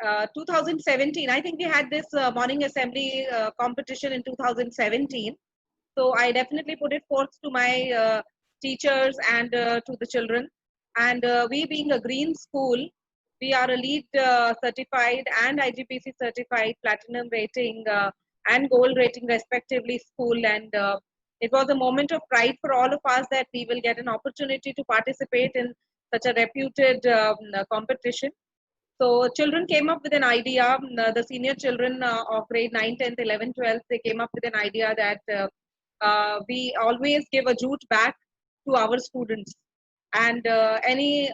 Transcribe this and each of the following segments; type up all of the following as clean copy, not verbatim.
2017, I think we had this morning assembly competition in 2017. So I definitely put it forth to my teachers and to the children. And we being a green school, we are a LEED certified and IGPC certified platinum rating and gold rating respectively school. And it was a moment of pride for all of us that we will get an opportunity to participate in such a reputed competition. So children came up with an idea, the senior children of grade 9, 10th, 11th, 12th, they came up with an idea that we always give a jute bag to our students and any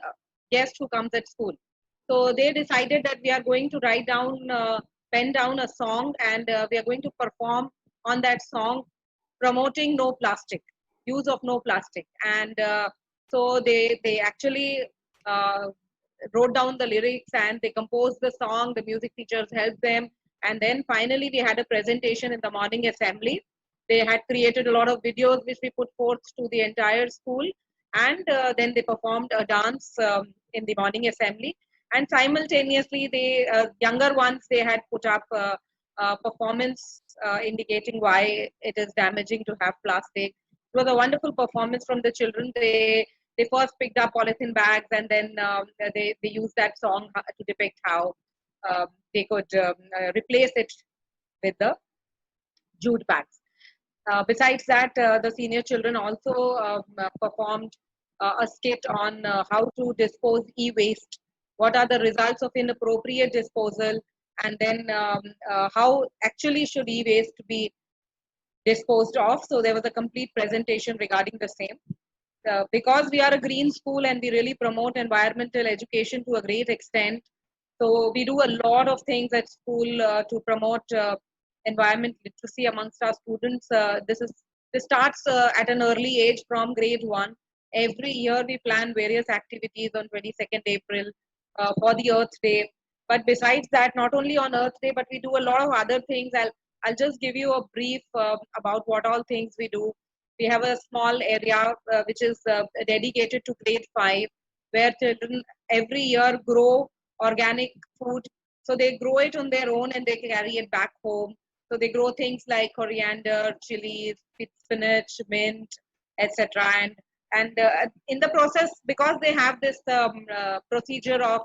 guest who comes at school. So they decided that we are going to write down, pen down a song, and we are going to perform on that song promoting no plastic, use of no plastic. And so they actually uh, wrote down the lyrics and they composed the song. The music teachers helped them, and then finally we had a presentation in the morning assembly. They had created a lot of videos which we put forth to the entire school, and then they performed a dance in the morning assembly. And simultaneously, the younger ones, they had put up performance indicating why it is damaging to have plastic. It was a wonderful performance from the children. They first picked up polythene bags, and then they used that song to depict how they could replace it with the jute bags. Besides that, the senior children also performed a skit on how to dispose e-waste, what are the results of inappropriate disposal, and then how actually should e-waste be disposed of. So there was a complete presentation regarding the same. Because we are a green school and we really promote environmental education to a great extent, so we do a lot of things at school to promote environment literacy amongst our students. This starts at an early age from grade 1. Every year we plan various activities on 22nd April for the Earth Day. But besides that, not only on Earth Day, but we do a lot of other things. I'll just give you a brief about what all things we do. We have a small area which is dedicated to grade 5, where children every year grow organic food. So they grow it on their own and they carry it back home. So they grow things like coriander, chilies, spinach, mint, etc. And in the process, because they have this procedure of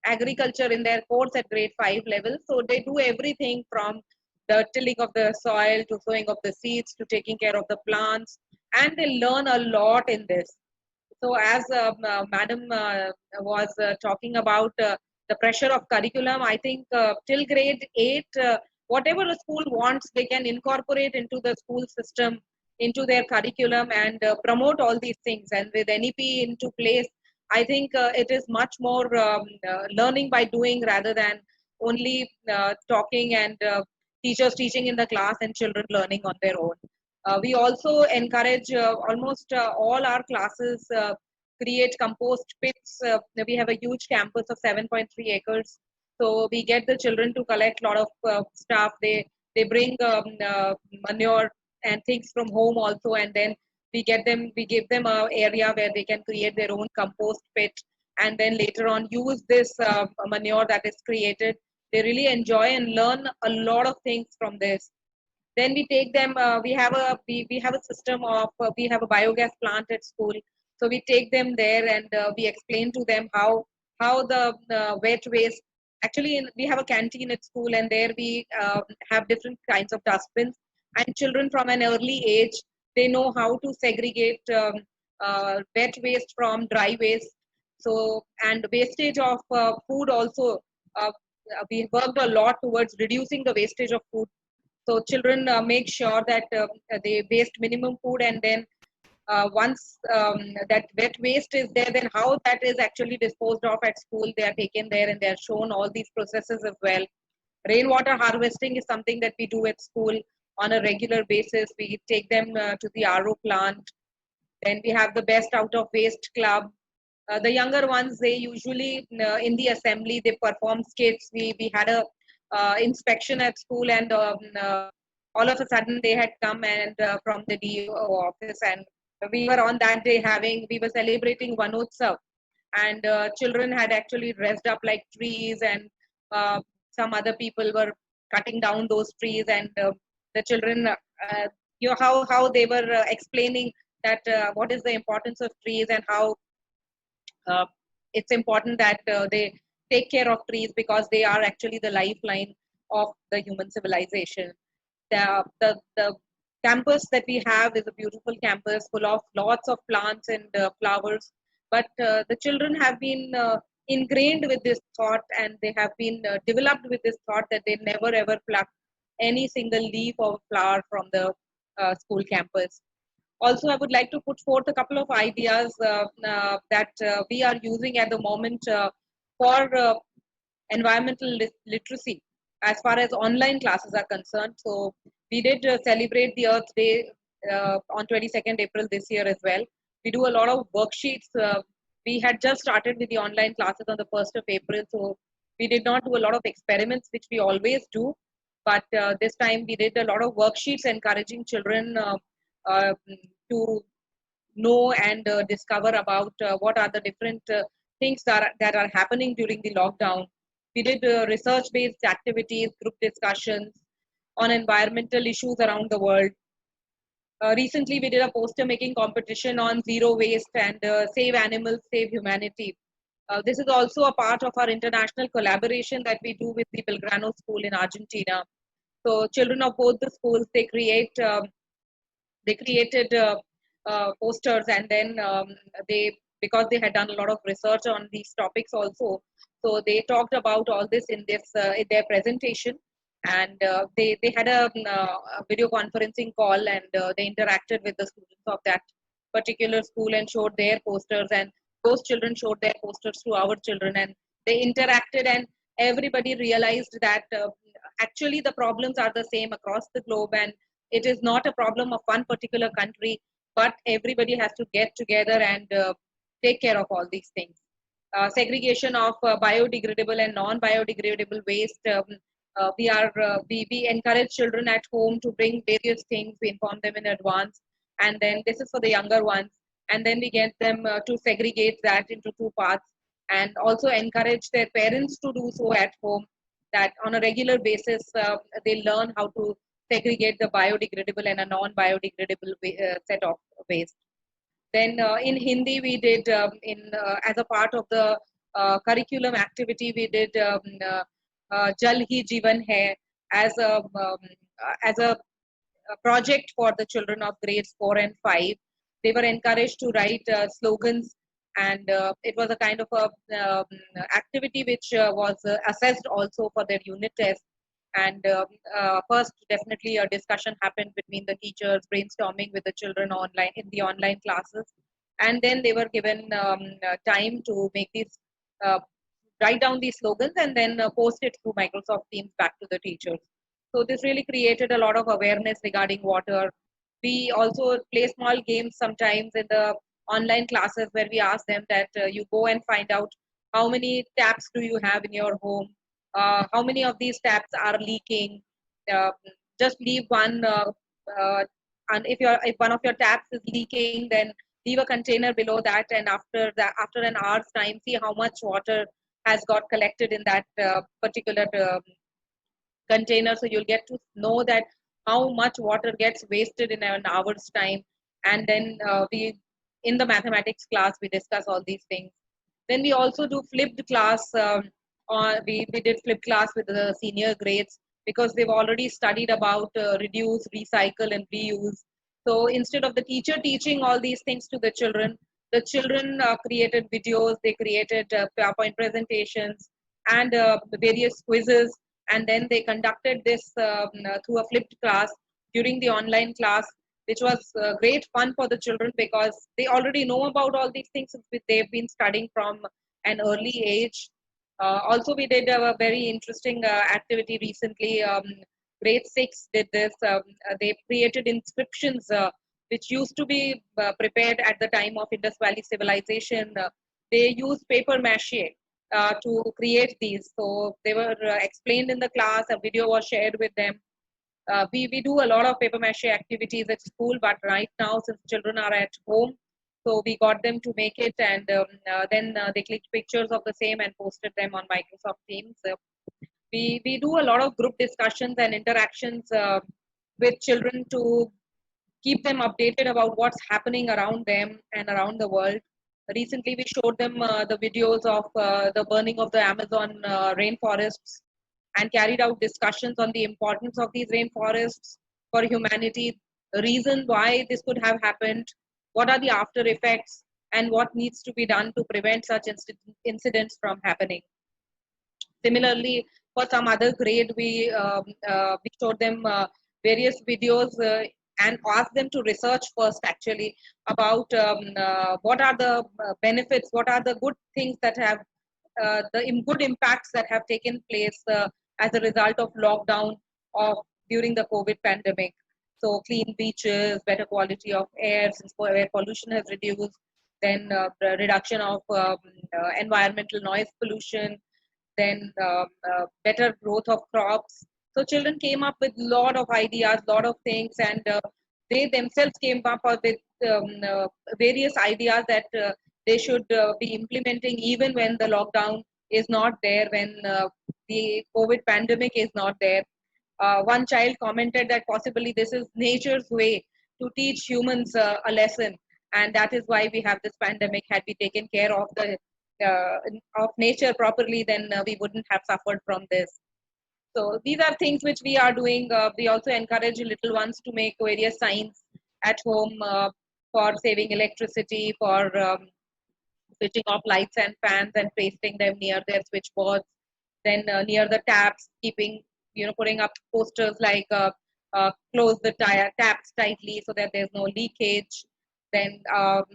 agriculture in their course at grade 5 level, so they do everything from the tilling of the soil to sowing of the seeds to taking care of the plants, and they learn a lot in this. So as madam was talking about the pressure of curriculum, I think till grade 8, whatever a school wants, they can incorporate into the school system, into their curriculum, and promote all these things. And with NEP into place, I think it is much more learning by doing rather than only talking and teachers teaching in the class and children learning on their own. We also encourage almost all our classes create compost pits. We have a huge campus of 7.3 acres. So we get the children to collect a lot of stuff. They bring manure and things from home also, and then we give them a area where they can create their own compost pit, and then later on use this manure that is created. They really enjoy and learn a lot of things from this. Then we take them, we have a system of we have a biogas plant at school. So we take them there and we explain to them how the wet waste, actually we have a canteen at school, and there we have different kinds of dustbins, and children from an early age, they know how to segregate wet waste from dry waste. So, and wastage of food also, uh, we worked a lot towards reducing the wastage of food. So children make sure that they waste minimum food, and then once that wet waste is there, then how that is actually disposed of at school, they are taken there and they are shown all these processes as well. Rainwater harvesting is something that we do at school on a regular basis. We take them to the RO plant. Then we have the best out of waste club. The younger ones, they usually in the assembly they perform skits. We had a inspection at school, and all of a sudden they had come and from the DO office, and we were on that day we were celebrating Vanotsav, and children had actually dressed up like trees, and uh, some other people were cutting down those trees, and the children, how they were explaining that what is the importance of trees, and how uh, it's important that they take care of trees because they are actually the lifeline of the human civilization. The campus that we have is a beautiful campus full of lots of plants and flowers, but the children have been ingrained with this thought, and they have been developed with this thought that they never ever pluck any single leaf or flower from the school campus. Also, I would like to put forth a couple of ideas that we are using at the moment for environmental literacy as far as online classes are concerned. So we did celebrate the Earth Day on 22nd April this year as well. We do a lot of worksheets. We had just started with the online classes on the 1st of April, so we did not do a lot of experiments, which we always do. But this time we did a lot of worksheets encouraging children to know and discover about what are the different things that are happening during the lockdown. We did research based activities, group discussions on environmental issues around the world. Recently, we did a poster making competition on zero waste and save animals, save humanity. This is also a part of our international collaboration that we do with the Belgrano School in Argentina. So, children of both the schools, they created posters, and then they, because they had done a lot of research on these topics also, so they talked about all this in their presentation. And they had a video conferencing call, and they interacted with the students of that particular school and showed their posters, and those children showed their posters to our children, and they interacted, and everybody realized that actually the problems are the same across the globe, and it is not a problem of one particular country, but everybody has to get together and take care of all these things. Segregation of biodegradable and non-biodegradable waste. We encourage children at home to bring various things. We inform them in advance, and then this is for the younger ones. And then we get them to segregate that into two parts, and also encourage their parents to do so at home. That on a regular basis they learn how to segregate the biodegradable and a non-biodegradable set of waste. Then in Hindi, we did as a part of the curriculum activity, we did Jal Hi Jeevan Hai as a project for the children of grades 4 and 5. They were encouraged to write slogans, and it was a kind of a activity which was assessed also for their unit test. And first, definitely a discussion happened between the teachers, brainstorming with the children online in the online classes, and then they were given time to make these, uh, write down these slogans, and then post it through Microsoft Teams back to the teachers. So this really created a lot of awareness regarding water. We also play small games sometimes in the online classes where we ask them that you go and find out how many taps do you have in your home, how many of these taps are leaking. Uh, just leave one, and if one of your taps is leaking, then leave a container below that, and after an hour's time, see how much water has got collected in that particular container, so you'll get to know that how much water gets wasted in an hour's time. And then we in the mathematics class we discuss all these things. Then we also do flipped class, or we did flipped class with the senior grades because they've already studied about reduce, recycle and reuse. So instead of the teacher teaching all these things to the children created videos, they created PowerPoint presentations and various quizzes, and then they conducted this through a flipped class during the online class, which was great fun for the children because they already know about all these things since they've been studying from an early age. Also, we did a very interesting activity recently. Grade 6 did this. They created inscriptions which used to be prepared at the time of Indus Valley civilization. They used paper mache to create these. So they were explained in the class, a video was shared with them. We do a lot of paper mache activities at school, but right now, since children are at home, so we got them to make it, and then they clicked pictures of the same and posted them on Microsoft Teams. we do a lot of group discussions and interactions with children to keep them updated about what's happening around them and around the world. Recently, we showed them the videos of the burning of the Amazon rainforests and carried out discussions on the importance of these rainforests for humanity, the reason why this could have happened, what are the after effects, and what needs to be done to prevent such incidents from happening. Similarly, for some other grade, we showed them various videos and asked them to research first actually about what are the benefits, what are the good things that have good impacts that have taken place as a result of lockdown of during the COVID pandemic. So clean beaches, better quality of air since air pollution has reduced, then the reduction of environmental noise pollution, then better growth of crops. So children came up with lot of ideas, lot of things, and they themselves came up with various ideas that they should be implementing even when the lockdown is not there, when the COVID pandemic is not there. One child commented that possibly this is nature's way to teach humans a lesson, and that is why we have this pandemic. Had we taken care uh, of nature properly, then we wouldn't have suffered from this. So these are things which we are doing. We also encourage little ones to make various signs at home for saving electricity, for switching off lights and fans and pasting them near their switchboards. Then near the taps, keeping, putting up posters like close the taps tightly so that there's no leakage. Then our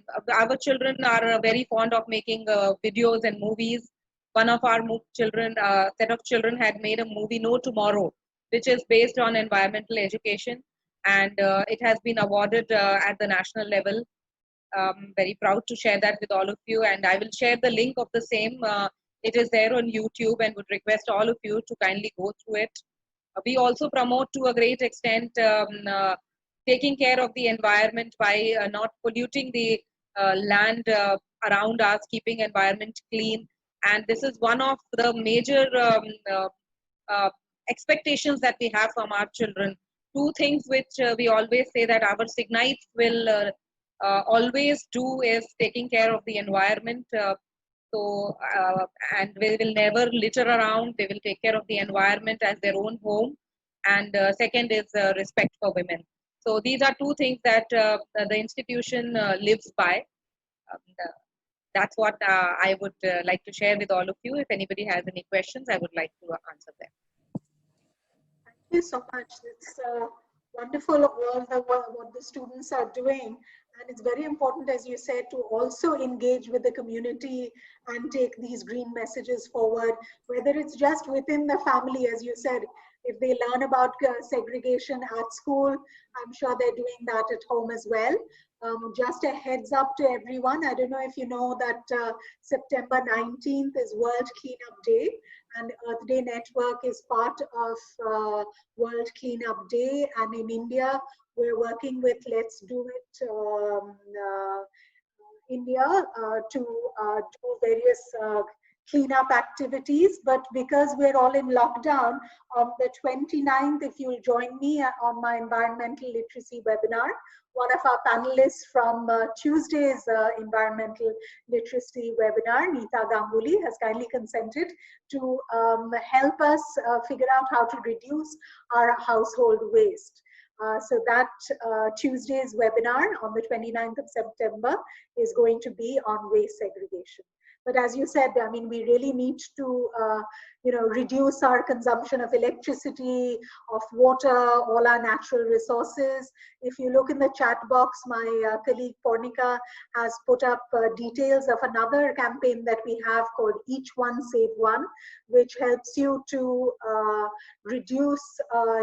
children are very fond of making videos and movies. One of our children, set of children had made a movie No Tomorrow, which is based on environmental education, and it has been awarded at the national level. Very proud to share that with all of you, and I will share the link of the same. It is there on YouTube, and would request all of you to kindly go through it. We also promote to a great extent taking care of the environment by not polluting the land around us, keeping environment clean, and this is one of the major uh, expectations that we have from our children. Two things which we always say that our Signites will always do is taking care of the environment. So, and they will never litter around. They will take care of the environment as their own home. And second is respect for women. So these are two things that the institution lives by. That's what I would like to share with all of you. If anybody has any questions, I would like to answer them. Thank you so much. It's wonderful all the what the students are doing, and it's very important, as you said, to also engage with the community and take these green messages forward, whether it's just within the family, as you said. If they learn about segregation at school, I'm sure they're doing that at home as well. Just a heads up to everyone, I don't know if you know that September 19th is World Cleanup Day, and Earth Day Network is part of World Cleanup Day. And in India, we're working with Let's Do It India to do various cleanup activities. But because we're all in lockdown, on the 29th, if you'll join me on my environmental literacy webinar, one of our panelists from Tuesday's environmental literacy webinar, Neeta Ganguly, has kindly consented to help us figure out how to reduce our household waste. So that Tuesday's webinar on the 29th of September is going to be on waste segregation. But as you said, I mean, we really need to, reduce our consumption of electricity, of water, all our natural resources. If you look in the chat box, my colleague Pornika has put up details of another campaign that we have called Each One Save One, which helps you to reduce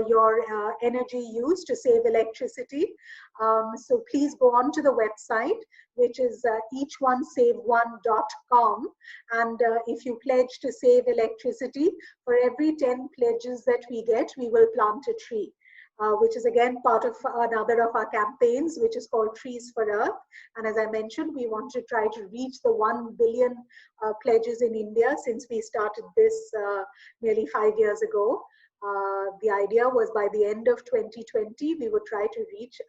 your energy use to save electricity. So please go on to the website, which is eachonesaveone.com. And if you pledge to save electricity, for every 10 pledges that we get, we will plant a tree. which is again part of another of our campaigns, which is called Trees for Earth. And as I mentioned, we want to try to reach the 1 billion pledges in India since we started this nearly 5 years ago. The idea was by the end of 2020, we would try to reach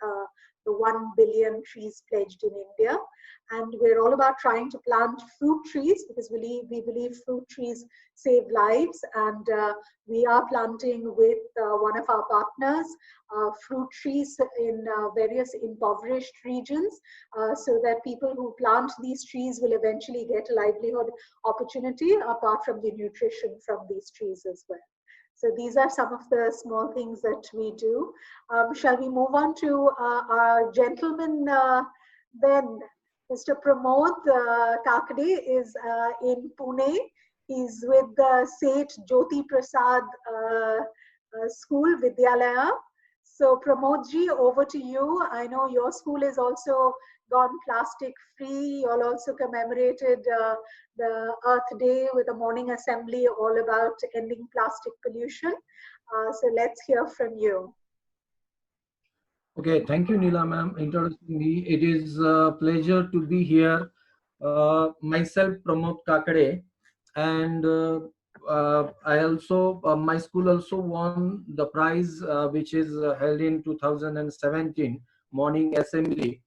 the 1 billion trees pledged in India. And we're all about trying to plant fruit trees because we believe fruit trees save lives. And we are planting with one of our partners fruit trees in various impoverished regions so that people who plant these trees will eventually get a livelihood opportunity apart from the nutrition from these trees as well. So these are some of the small things that we do. Shall we move on to our gentleman then? Mr. Pramod Kakade is in Pune. He's with the Seth Jyoti Prasad School, Vidyalaya. So Pramodji, over to you. I know your school is also gone plastic free. You all also commemorated the Earth Day with a morning assembly all about ending plastic pollution. So let's hear from you. Okay, thank you, Neela ma'am, introducing me. It is a pleasure to be here. Myself, Pramod Kakade, and I also, my school also won the prize, which is held in 2017, Morning Assembly.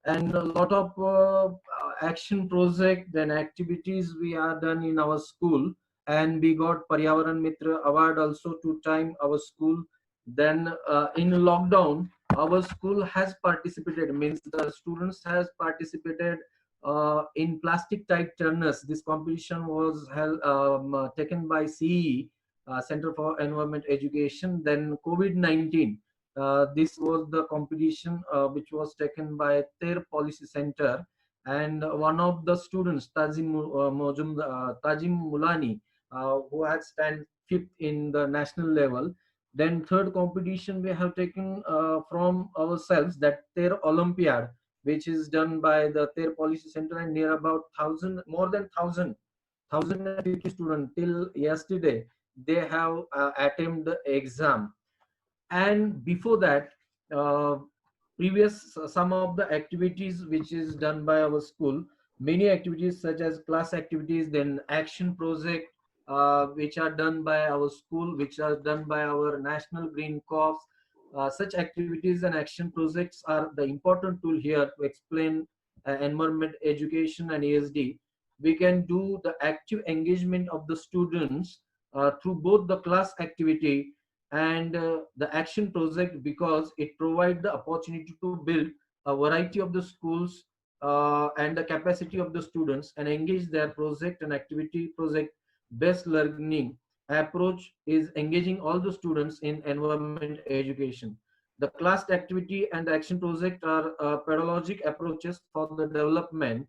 And a lot of action project and activities we are done in our school. And we got Paryavaran Mitra Award also 2 times our school. Then in lockdown, our school has participated, means the students has participated in plastic type turners. This competition was held, taken by CE, Center for Environment Education. Then COVID-19, this was the competition which was taken by their policy center, and one of the students, Tajim Mulani, who had stand 5th in the national level. Then third competition we have taken from ourselves, that Ter Olympiad, which is done by the Ter Policy Center, and near about 1,000, more than 1,050 students till yesterday, they have attempted the exam. And before that, uh, previous some of the activities which is done by our school, many activities such as class activities, then action project, which are done by our school, which are done by our National Green Corps. Such activities and action projects are the important tool here to explain environment education and ESD. We can do the active engagement of the students through both the class activity and the action project, because it provides the opportunity to build a variety of the schools and the capacity of the students and engage their project and activity. Project based learning approach is engaging all the students in environment education. The class activity and the action project are pedagogic approaches for the development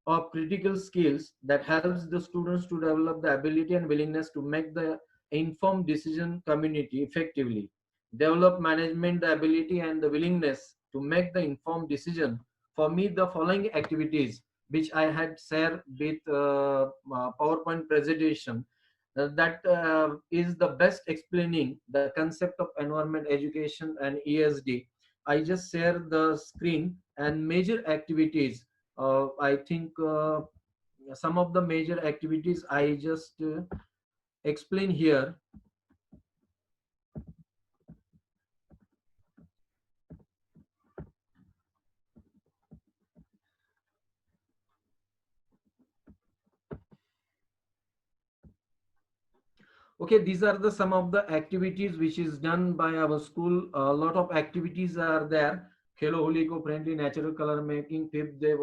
of critical skills that helps the students to develop the ability and willingness to make the informed decision community effectively, develop management the ability and the willingness to make the informed decision. For me, the following activities which I had shared with PowerPoint presentation, that is the best explaining the concept of environment education and ESD. I just share the screen and major activities. I think some of the major activities I just explain here. Okay, these are the some of the activities which is done by our school. A lot of activities are there. Khelo Holi eco-friendly natural color making, fifth day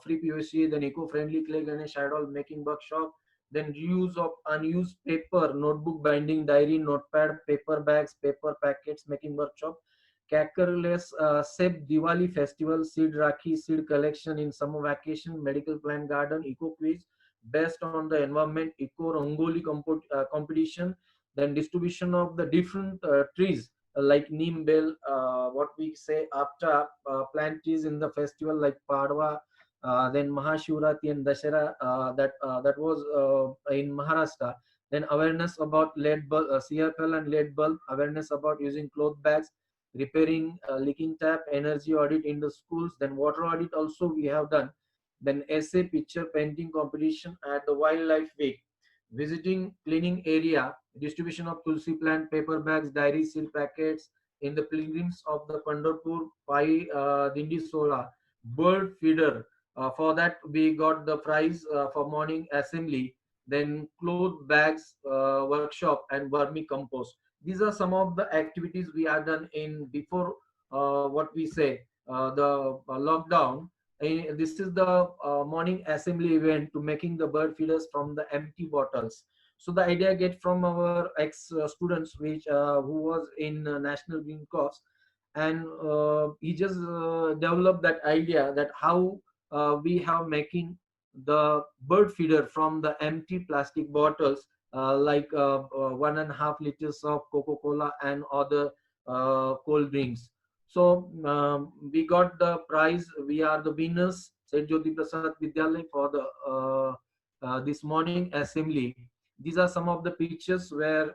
free PVC, then eco-friendly clay Ganesh idol making workshop, then reuse of unused paper, notebook binding, diary, notepad, paper bags, paper packets making workshop, Kakarless Seb Diwali festival, seed Rakhi, seed collection in summer vacation, medical plant garden, eco quiz, based on the environment, eco rangoli competition, then distribution of the different trees like neem bell, what we say after plant trees in the festival like Padwa, then Mahashivratri and Dashera, that was in Maharashtra. then awareness about lead bulb, CFL and lead bulb, awareness about using cloth bags, repairing leaking tap, energy audit in the schools, then water audit also we have done, then essay picture painting competition at the wildlife week, visiting cleaning area, distribution of tulsi plant, paper bags, diary seal packets in the pilgrims of the Pandharpur, Pai Dindi Sola, bird feeder. For that we got the prize for morning assembly, then cloth bags workshop and vermicompost. These are some of the activities we are done in before what we say the lockdown. This is the morning assembly event to making the bird feeders from the empty bottles. So the idea get from our ex students which who was in National Green Cross, and he just developed that idea that how we have making the bird feeder from the empty plastic bottles, like 1.5 liters of Coca-Cola and other cold drinks. So we got the prize. We are the winners, Saint Jyoti Prasad Vidyalay, for the this morning assembly. These are some of the pictures where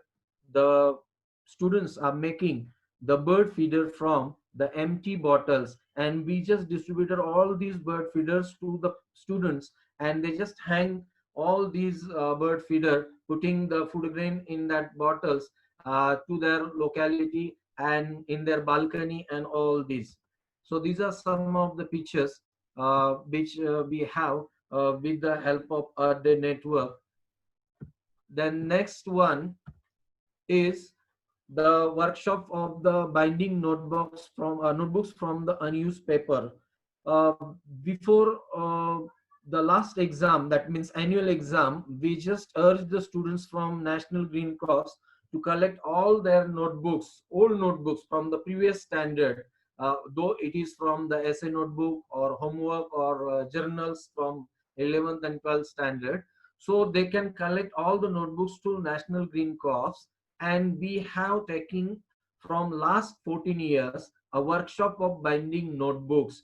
the students are making the bird feeder from the empty bottles, and we just distributed all these bird feeders to the students, and they just hang all these bird feeder, putting the food grain in that bottles to their locality and in their balcony and all these. So these are some of the pictures which we have with the help of Earth Day Network. Then next one is the workshop of the binding notebooks from the unused paper. Uh, Before the last exam, that means annual exam, we just urged the students from National Green Cross to collect all their notebooks, old notebooks from the previous standard, though it is from the essay notebook or homework or journals from 11th and 12th standard. So they can collect all the notebooks to National Green Cross, and we have taken from last 14 years a workshop of binding notebooks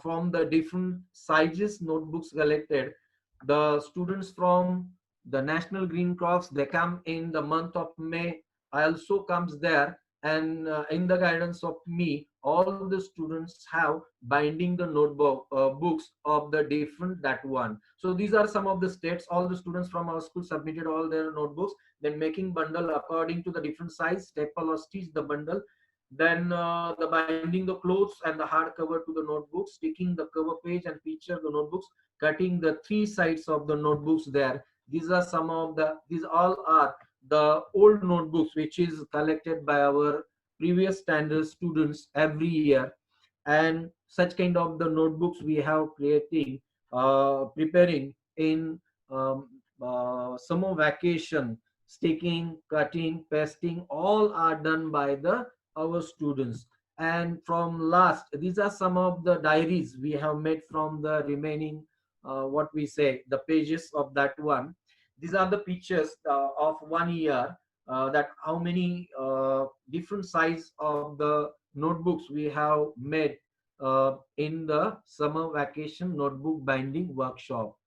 from the different sizes notebooks collected. The students from the National Green Cross, they come in the month of May. I also comes there, and in the guidance of me, all the students have binding the notebook books of the different that one. So these are some of the states. All the students from our school submitted all their notebooks, then making bundle according to the different size, staple or stitch the bundle, then the binding the clothes and the hardcover to the notebooks, sticking the cover page and feature the notebooks, cutting the three sides of the notebooks there. These are some of the, these all are the old notebooks which is collected by our previous standard students every year. And such kind of the notebooks we have creating, preparing in summer vacation, sticking, cutting, pasting, all are done by the our students. And from last, these are some of the diaries we have made from the remaining what we say the pages of that one. These are the pictures of 1 year, that how many different size of the notebooks we have made in the summer vacation notebook binding workshop.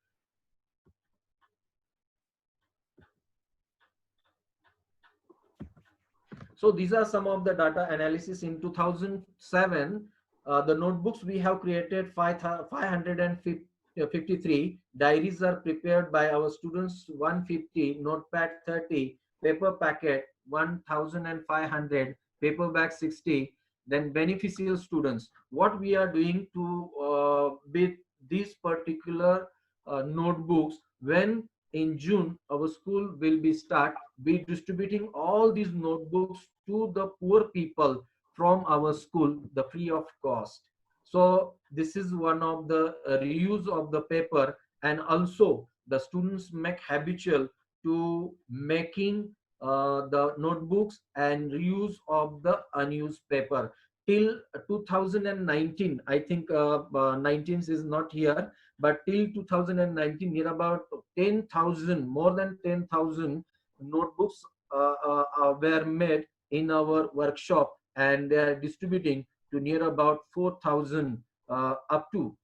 So these are some of the data analysis in 2007. The notebooks we have created 553. Diaries are prepared by our students 150, notepad 30, paper packet 1500, paper bag 60. Then beneficial students. What we are doing to with these particular notebooks, when in June our school will be start, we distributing all these notebooks to the poor people from our school, the free of cost. So this is one of the reuse of the paper, and also the students make habitual to making the notebooks and reuse of the unused paper. Till 2019, I think 19 is not here, but till 2019, near about 10,000, more than 10,000 notebooks were made in our workshop, and they are distributing to near about 4,000 up to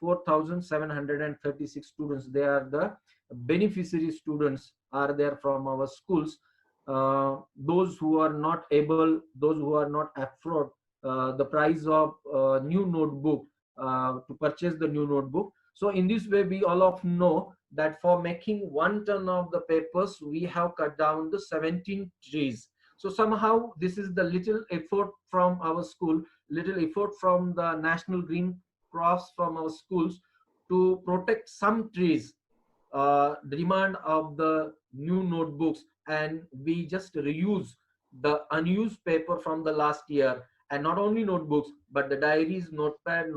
4,736 students. They are the beneficiary students are there from our schools. Those who are not able, those who are not afford the price of new notebook, to purchase the new notebook. So in this way, we all of know that for making 1 ton of the papers, we have cut down the 17 trees. So somehow this is the little effort from our school, little effort from the National Green Cross from our schools to protect some trees, demand of the new notebooks, and we just reuse the unused paper from the last year. And not only notebooks, but the diaries, notepad,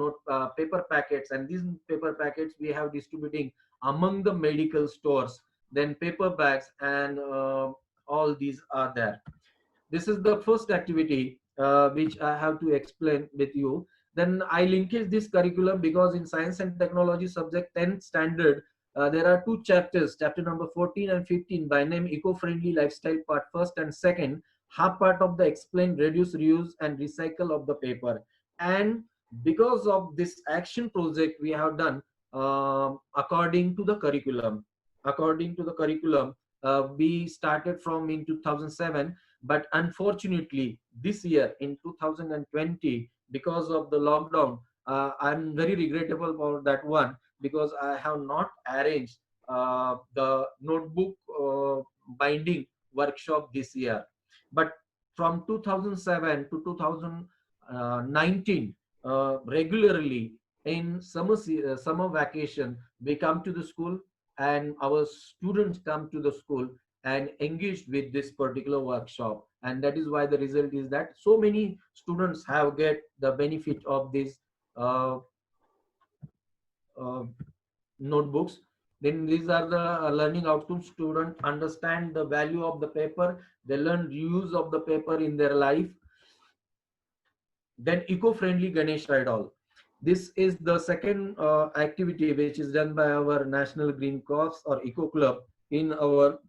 paper packets, and these paper packets we have distributing among the medical stores, then paper bags, and all these are there. This is the first activity which I have to explain with you. Then I linkage this curriculum because in science and technology subject 10th standard, there are two chapters, chapter number 14 and 15, by name eco-friendly lifestyle, part first and second. Half part of the explain reduce, reuse, and recycle of the paper. And because of this action project we have done, according to the curriculum, we started from in 2007. But unfortunately, this year in 2020, because of the lockdown, I'm very regrettable for that one, because I have not arranged the notebook binding workshop this year. But from 2007 to 2019, regularly in summer vacation, we come to the school, and our students come to the school and engaged with this particular workshop. And that is why the result is that so many students have get the benefit of this uh, uh, notebooks. Then these are the learning outcomes. Students understand the value of the paper, they learn use of the paper in their life. Then eco-friendly Ganesh idol. This is the second activity which is done by our National Green Corps or Eco Club in our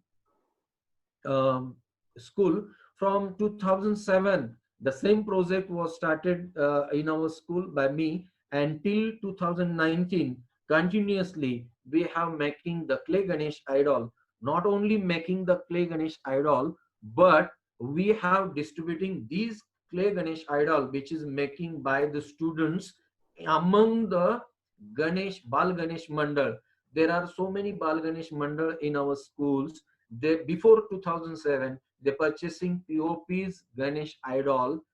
school. From 2007, the same project was started in our school by me, until 2019 continuously we have making the clay Ganesh idol. Not only making the clay Ganesh idol, but we have distributing these clay Ganesh idol which is making by the students among the Ganesh Bal Ganesh Mandal. There are so many Bal Ganesh Mandal in our schools. They, before 2007, they purchasing POPs Ganesh idol.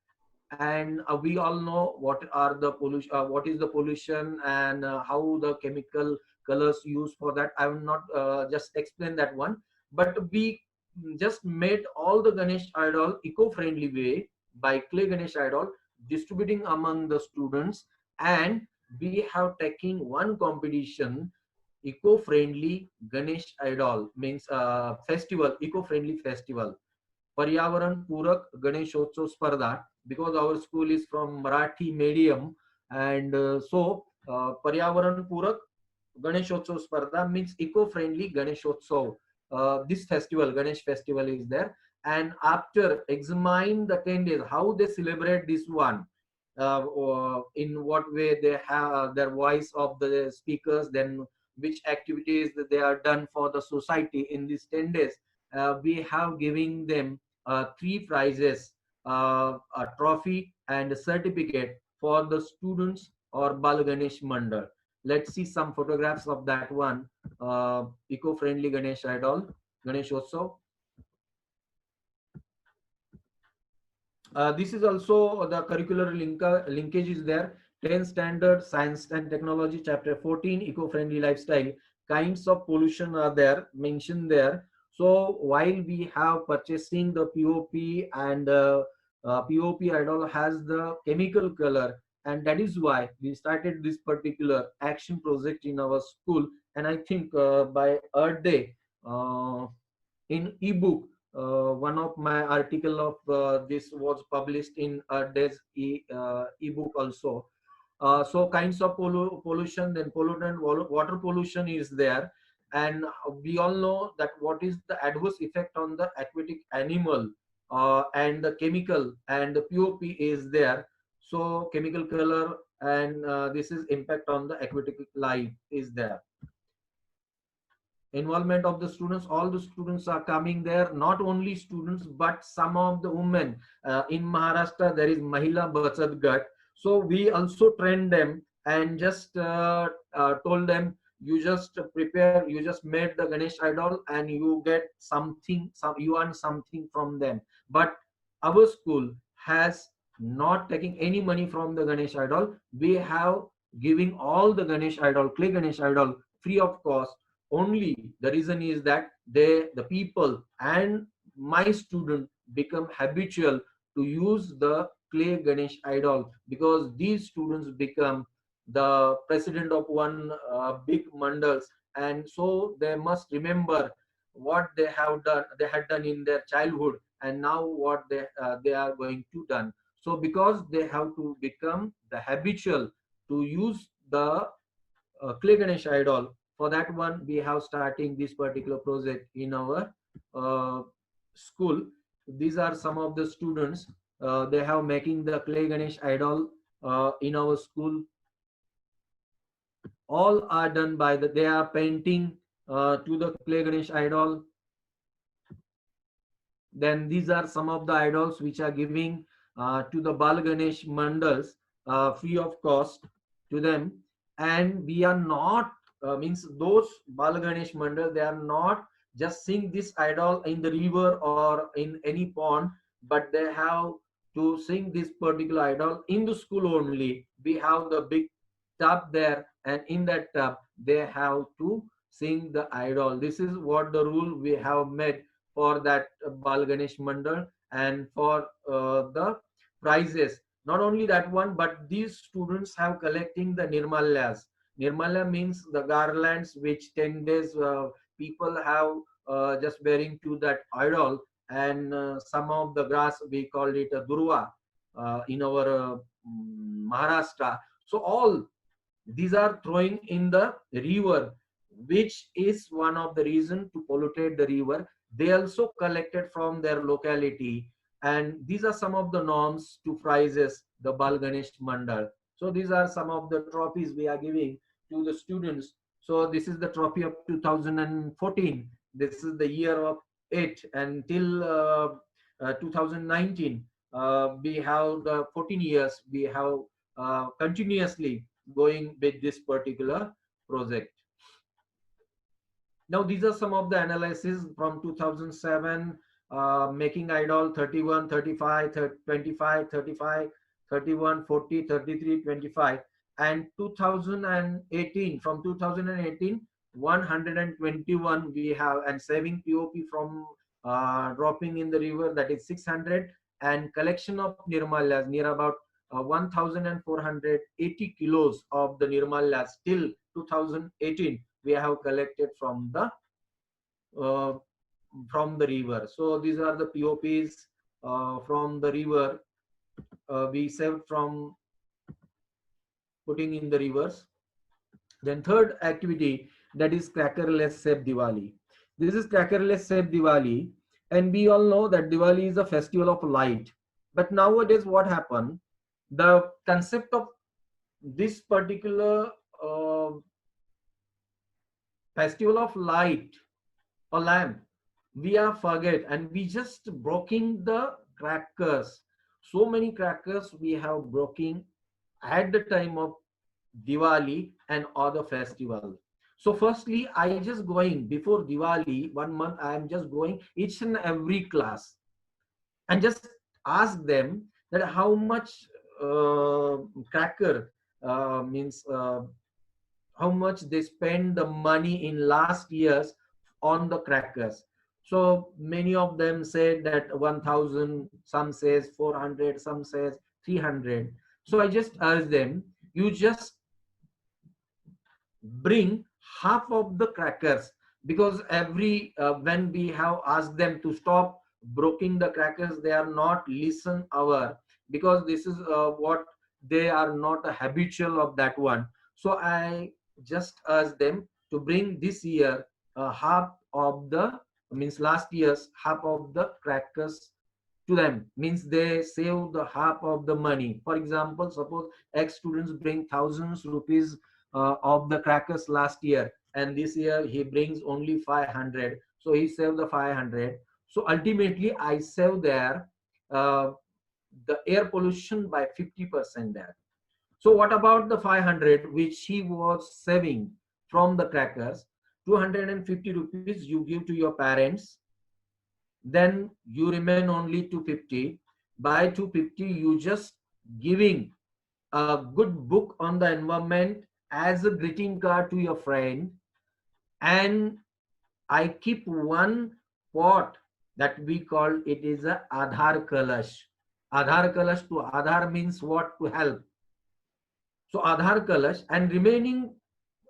And we all know what are the pollution, what is the pollution, and how the chemical colors used for that. I will not just explain that one, but we just made all the Ganesh idol eco-friendly way by clay Ganesh idol, distributing among the students. And we have taking one competition, eco-friendly Ganesh idol, means festival, eco-friendly festival, Paryavaran Purak Ganeshotsav Spardha, because our school is from Marathi medium. And Paryavaran Purak Ganeshotsav Spardha means eco-friendly Ganeshotsav. This festival, Ganesh festival, is there. And after examine the 10 days, how they celebrate this one, or in what way they have their voice of the speakers, then which activities that they are done for the society in these 10 days. We have giving them three prizes, a trophy and a certificate for the students or Bal Ganesh Mandal. Let's see some photographs of that one. Eco-friendly Ganesh idol, Ganesh Utsav. This is also the curricular linkage is there. 10th standard science and technology, chapter 14, eco-friendly lifestyle. Kinds of pollution are there mentioned there. So while we have purchasing the POP, and POP idol has the chemical color, and that is why we started this particular action project in our school. And I think by Earth Day, in ebook, one of my article of this was published in Earth Day's ebook also. So kinds of pollution, then pollutant, water pollution is there. And we all know that what is the adverse effect on the aquatic animal, and the chemical and the POP is there. So chemical color, and this is impact on the aquatic life is there. involvement of the students. All the students are coming there, not only students but some of the women. In Maharashtra there is Mahila Bachat Gat, so we also trained them and just told them, you just prepare, you just made the Ganesh idol and you get something, you earn something from them. But our school has not taking any money from the Ganesh idol. We have giving all the Ganesh idol, clay Ganesh idol, free of cost. Only the reason is that the people and my student become habitual to use the clay Ganesh idol, because these students become the president of one big mandals, and so they must remember what they had done in their childhood, and now what they are going to done. So because they have to become the habitual to use the clay Ganesh idol, for that one we have starting this particular project in our uh, school. These are some of the students, they have making the clay Ganesh idol in our school. All are done by they are painting to the clay Ganesh idol. Then these are some of the idols which are giving to the Bal Ganesh mandals free of cost to them. And we are not means those Bal Ganesh mandal, they are not just sing this idol in the river or in any pond, but they have to sing this particular idol in the school only. We have the big tub there, and in that tub they have to sing the idol. This is what the rule we have made for that Bal Ganesh Mandal. And for the prizes, not only that one, but these students have collecting the Nirmalyas. Nirmalya means the garlands which 10 days people have just bearing to that idol, and some of the grass we call it a durva in our Maharashtra. So all these are throwing in the river, which is one of the reason to pollutate the river. They also collected from their locality, and these are some of the norms to prizes the Bal Ganesh Mandal. So these are some of the trophies we are giving to the students. So this is the trophy of 2014. This is the year of it, and till 2019 we have the 14 years we have continuously going with this particular project. Now these are some of the analysis from 2007, making idol 31, 35, 25, 35, 31, 40, 33, 25, and 2018, from 2018, 121 we have, and saving POP from dropping in the river, that is 600, and collection of Nirmalyas near about 1480 kilos of the Nirmalyas till 2018 we have collected uh, from the river. So these are the POPs from the river we saved from putting in the rivers. Then third activity, that is Crackerless Save Diwali. This is Crackerless Save Diwali, and we all know that Diwali is a festival of light. But nowadays what happened, the concept of this particular festival of light or lamp, we are forget, and we just broking the crackers. So many crackers we have broken at the time of Diwali and other festival. So firstly, I just going before Diwali 1 month, I am just going each and every class and just ask them that how much cracker means how much they spend the money in last years on the crackers. So many of them said that 1000, some says 400, some says 300. So I just asked them, you just bring half of the crackers, because every when we have asked them to stop breaking the crackers, they are not listen our, because this is what they are not a habitual of that one. So I just asked them to bring this year half of the, means last year's half of the crackers to them, means they save the half of the money. For example, suppose X students bring thousands rupees of the crackers last year, and this year he brings only 500, so he saved the 500. So ultimately I save there uh, the air pollution by 50% there. So what about the 500 which he was saving from the crackers? 250 rupees you give to your parents, then you remain only 250. By 250 you just giving a good book on the environment as a greeting card to your friend. And I keep one pot that we call it is a Aadhar Kalash. Aadhar Kalash, to Aadhar means what? To help. So Aadhar Kalash, and remaining,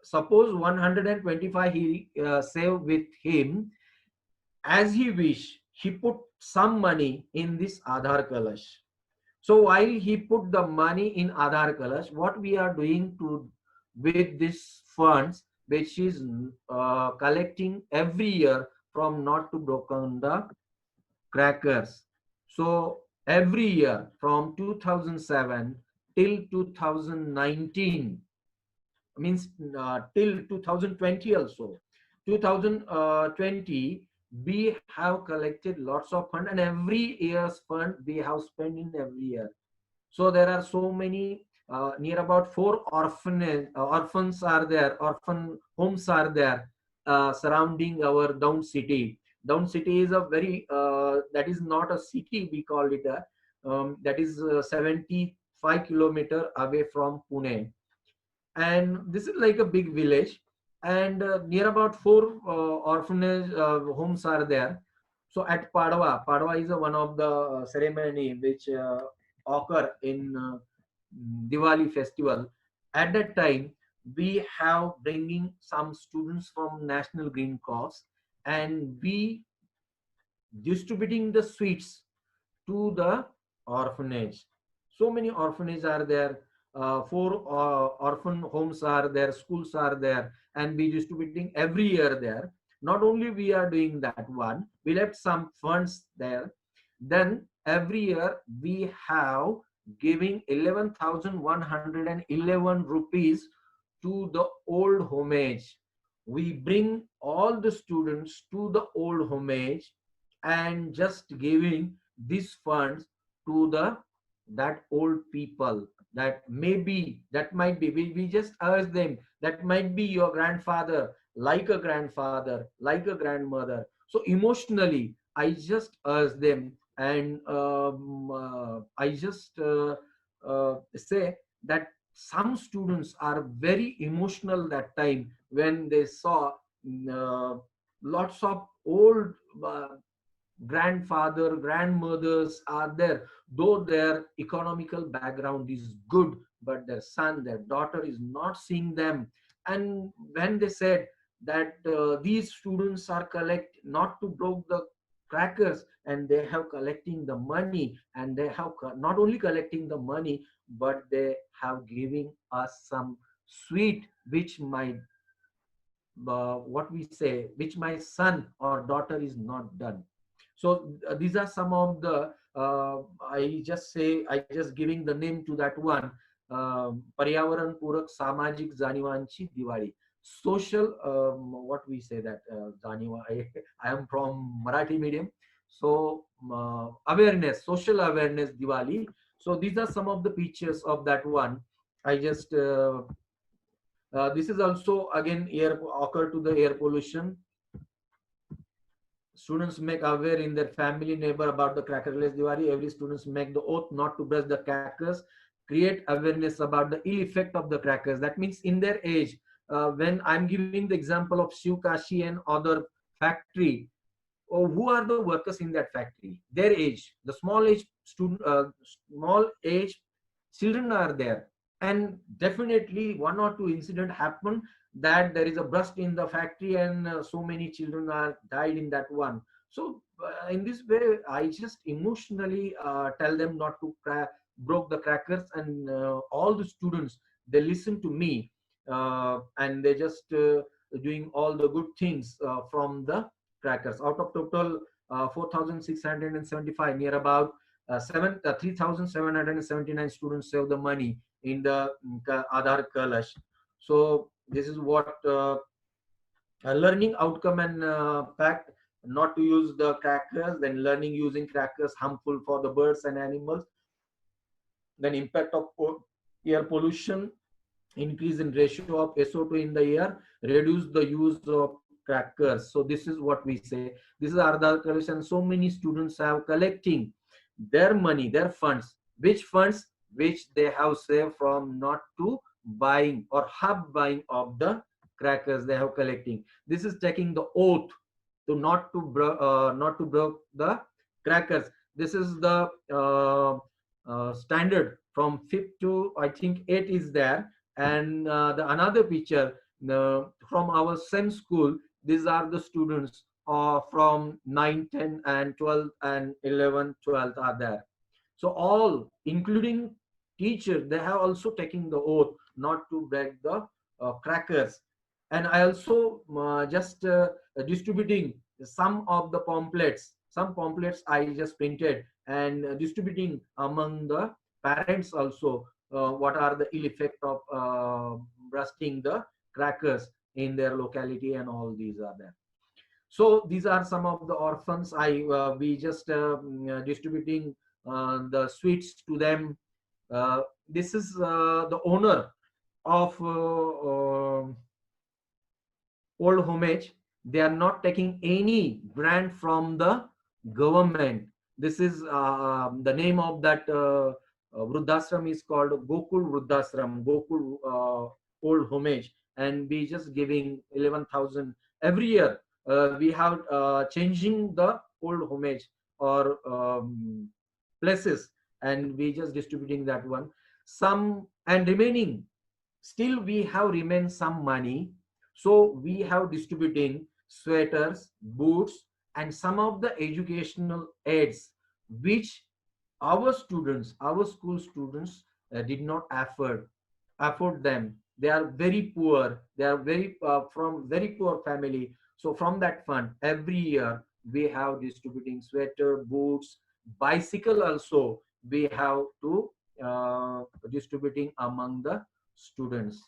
suppose 125 he save with him, as he wish, he put some money in this Aadhar Kalash. So while he put the money in Aadhar Kalash, what we are doing to with these funds, which is collecting every year from not to broken the crackers. So every year from 2007 till 2019, means till 2020 also. 2020 we have collected lots of fund, and every year's fund we have spent in every year. So there are so many, near about four orphans are there, orphan homes are there, surrounding our Down city. Down city is a very, that is not a city, we call it a, that is 75 kilometer away from Pune. And this is like a big village, and near about four orphanage homes are there. So at Padwa is one of the ceremony which occur in Diwali festival. At that time, we have bringing some students from National Green Cross, and we distributing the sweets to the orphanage. So many orphanages are there, four orphan homes are there, schools are there, and we distributing every year there. Not only we are doing that one, we left some funds there. Then every year we have giving 11,111 rupees to the old homage. We bring all the students to the old homage and just giving these funds to the that old people, that maybe, that might be, we just ask them, that might be your grandfather, like a grandfather, like a grandmother. So emotionally I just ask them, and I just say that some students are very emotional that time when they saw uh, lots of old uh, grandfather, grandmothers are there, though their economical background is good, but their son, their daughter is not seeing them. And when they said that these students are collect not to broke the crackers, and they have collecting the money, and they have not only collecting the money, but they have giving us some sweet which my what we say, which my son or daughter is not done. So these are some of the I just say, I just giving the name to that one, Paryavaran Purak Samajik Janivanchi Diwali. Social, what we say that Janiva, I am from Marathi medium. So awareness, social awareness Diwali. So these are some of the pictures of that one. I just this is also again air occur to the air pollution. Students make aware in their family, neighbor about the crackerless Diwali. Every students make the oath not to brush the crackers. Create awareness about the ill effect of the crackers. That means in their age, when I'm giving the example of Shiv Kashi and other factory, who are the workers in that factory? Their age, the small age student, small age children are there, and definitely one or two incident happen that there is a burst in the factory, and so many children are died in that one. So in this way I just emotionally tell them not to broke the crackers, and all the students, they listen to me, and they just doing all the good things from the crackers. Out of total 4,675, near about 3,779 students save the money in the Aadhar Kalash. So this is what Learning outcome and fact, not to use the crackers, then learning using crackers harmful for the birds and animals, then impact of air pollution, increase in ratio of SO2 in the air, reduce the use of crackers. So this is what we say. This is Aadhaar collection. So many students have collecting their money, their funds, which funds which they have saved from not to buying or half buying of the crackers they have collecting. This is taking the oath to not to break the crackers. This is the standard from fifth to I think eight is there, and the another picture from our same school. These are the students from 9, 10, and 12, and 11, 12 are there. So all, including teacher, they have also taken the oath not to break the crackers. And I also just distributing some of the pamphlets. Some pamphlets I just printed and distributing among the parents also. What are the ill effect of bursting the crackers in their locality, and all these are there. So these are some of the orphans. We just distributing the sweets to them. This is the owner of old homage. They are not taking any grant from the government. This is the name of that Vruddhashram is called Gokul Vruddhashram, Gokul old homage, and we just giving 11,000 every year. We have changing the old homage or places, and we just distributing that one. Some and remaining, still we have remained some money, so we have distributing sweaters, boots, and some of the educational aids which our students, our school students did not afford them. They are very poor. They are very from very poor family. So from that fund, every year we have distributing sweater, boots, bicycle also. We have to distributing among the students.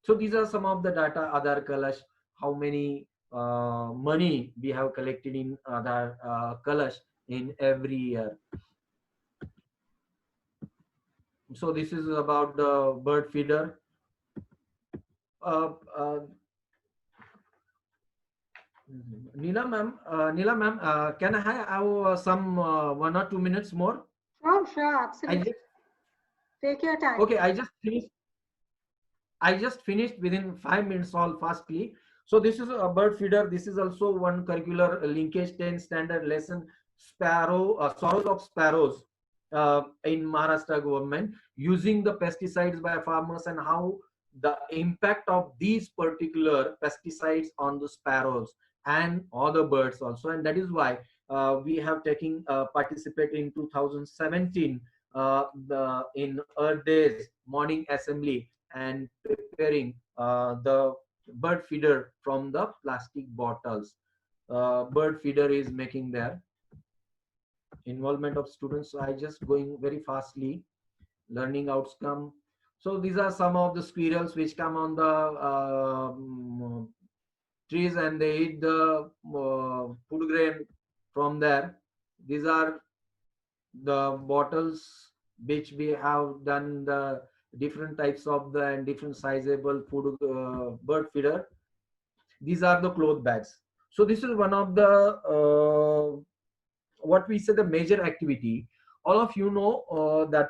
So these are some of the data. Aadhaar Kalash, how many money we have collected in Aadhaar Kalash in every year. So this is about the bird feeder. Uh, uh, Neela ma'am, can I have some 1 or 2 minutes more? Sure, sure, I absolutely. just Take your time. okay. I just finished within 5 minutes all fastly. So this is a bird feeder. This is also one curricular linkage 10 standard lesson, sorrows of sparrows in Maharashtra government, using the pesticides by farmers and how the impact of these particular pesticides on the sparrows and other birds also. And that is why we have taken participate in 2017 in Earth Days morning assembly and preparing the bird feeder from the plastic bottles. Bird feeder is making their involvement of students. I just going very fastly. Learning outcome. So these are some of the squirrels which come on the trees and they eat the food grain from there. These are the bottles which we have done the different types of the and different sizable food bird feeder. These are the cloth bags. So this is one of the what we say the major activity. All of you know that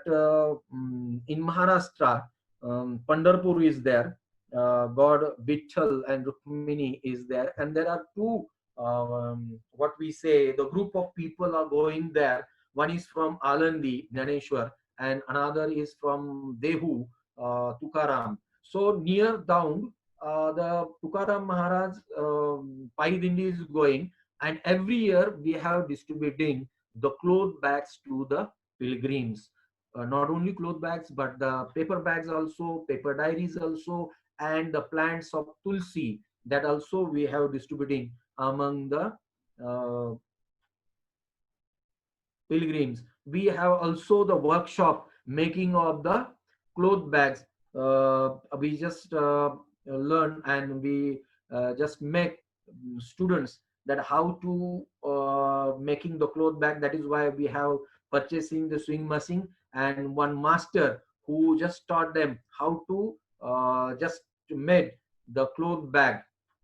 in Maharashtra, Pandharpur is there. God Vitthal and Rukmini is there, and there are two. What we say, the group of people are going there. One is from Alandi, Jnaneshwar, and another is from Dehu, Tukaram. So near down, the Tukaram Maharaj Pai Dindi is going, and every year we have distributing the cloth bags to the pilgrims. Not only cloth bags, but the paper bags also, paper diaries also, and the plants of tulsi, that also we have distributing among the uh, pilgrims. We have also the workshop making of the cloth bags. We just learn and we just make students that how to making the cloth bag. That is why we have purchasing the sewing machine and one master who just taught them how to just made the cloth bag.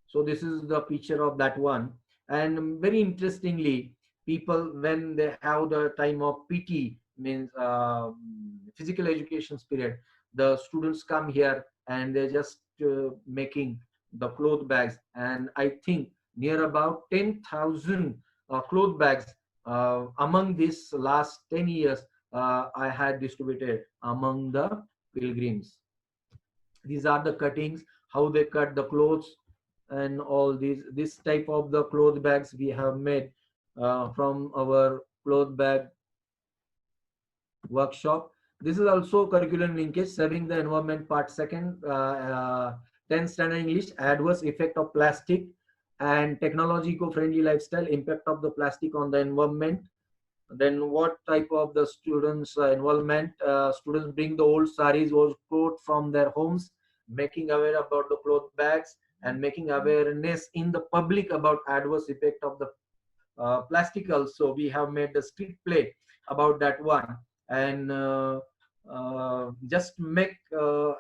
So this is the picture of that one. And very interestingly, people when they have the time of PT, means physical education period, the students come here and they just making the cloth bags. And I think near about 10,000 cloth bags among this last 10 years I had distributed among the pilgrims. These are the cuttings, how they cut the clothes, and all these this type of the cloth bags we have made from our cloth bag workshop. This is also curriculum linkage, serving the environment part second, 10th standard English, adverse effect of plastic and technology eco-friendly lifestyle, impact of the plastic on the environment. Then what type of the students involvement, students bring the old saris or clothes from their homes, making aware about the cloth bags and making awareness in the public about adverse effect of the plastic. Also we have made the street play about that one, and just make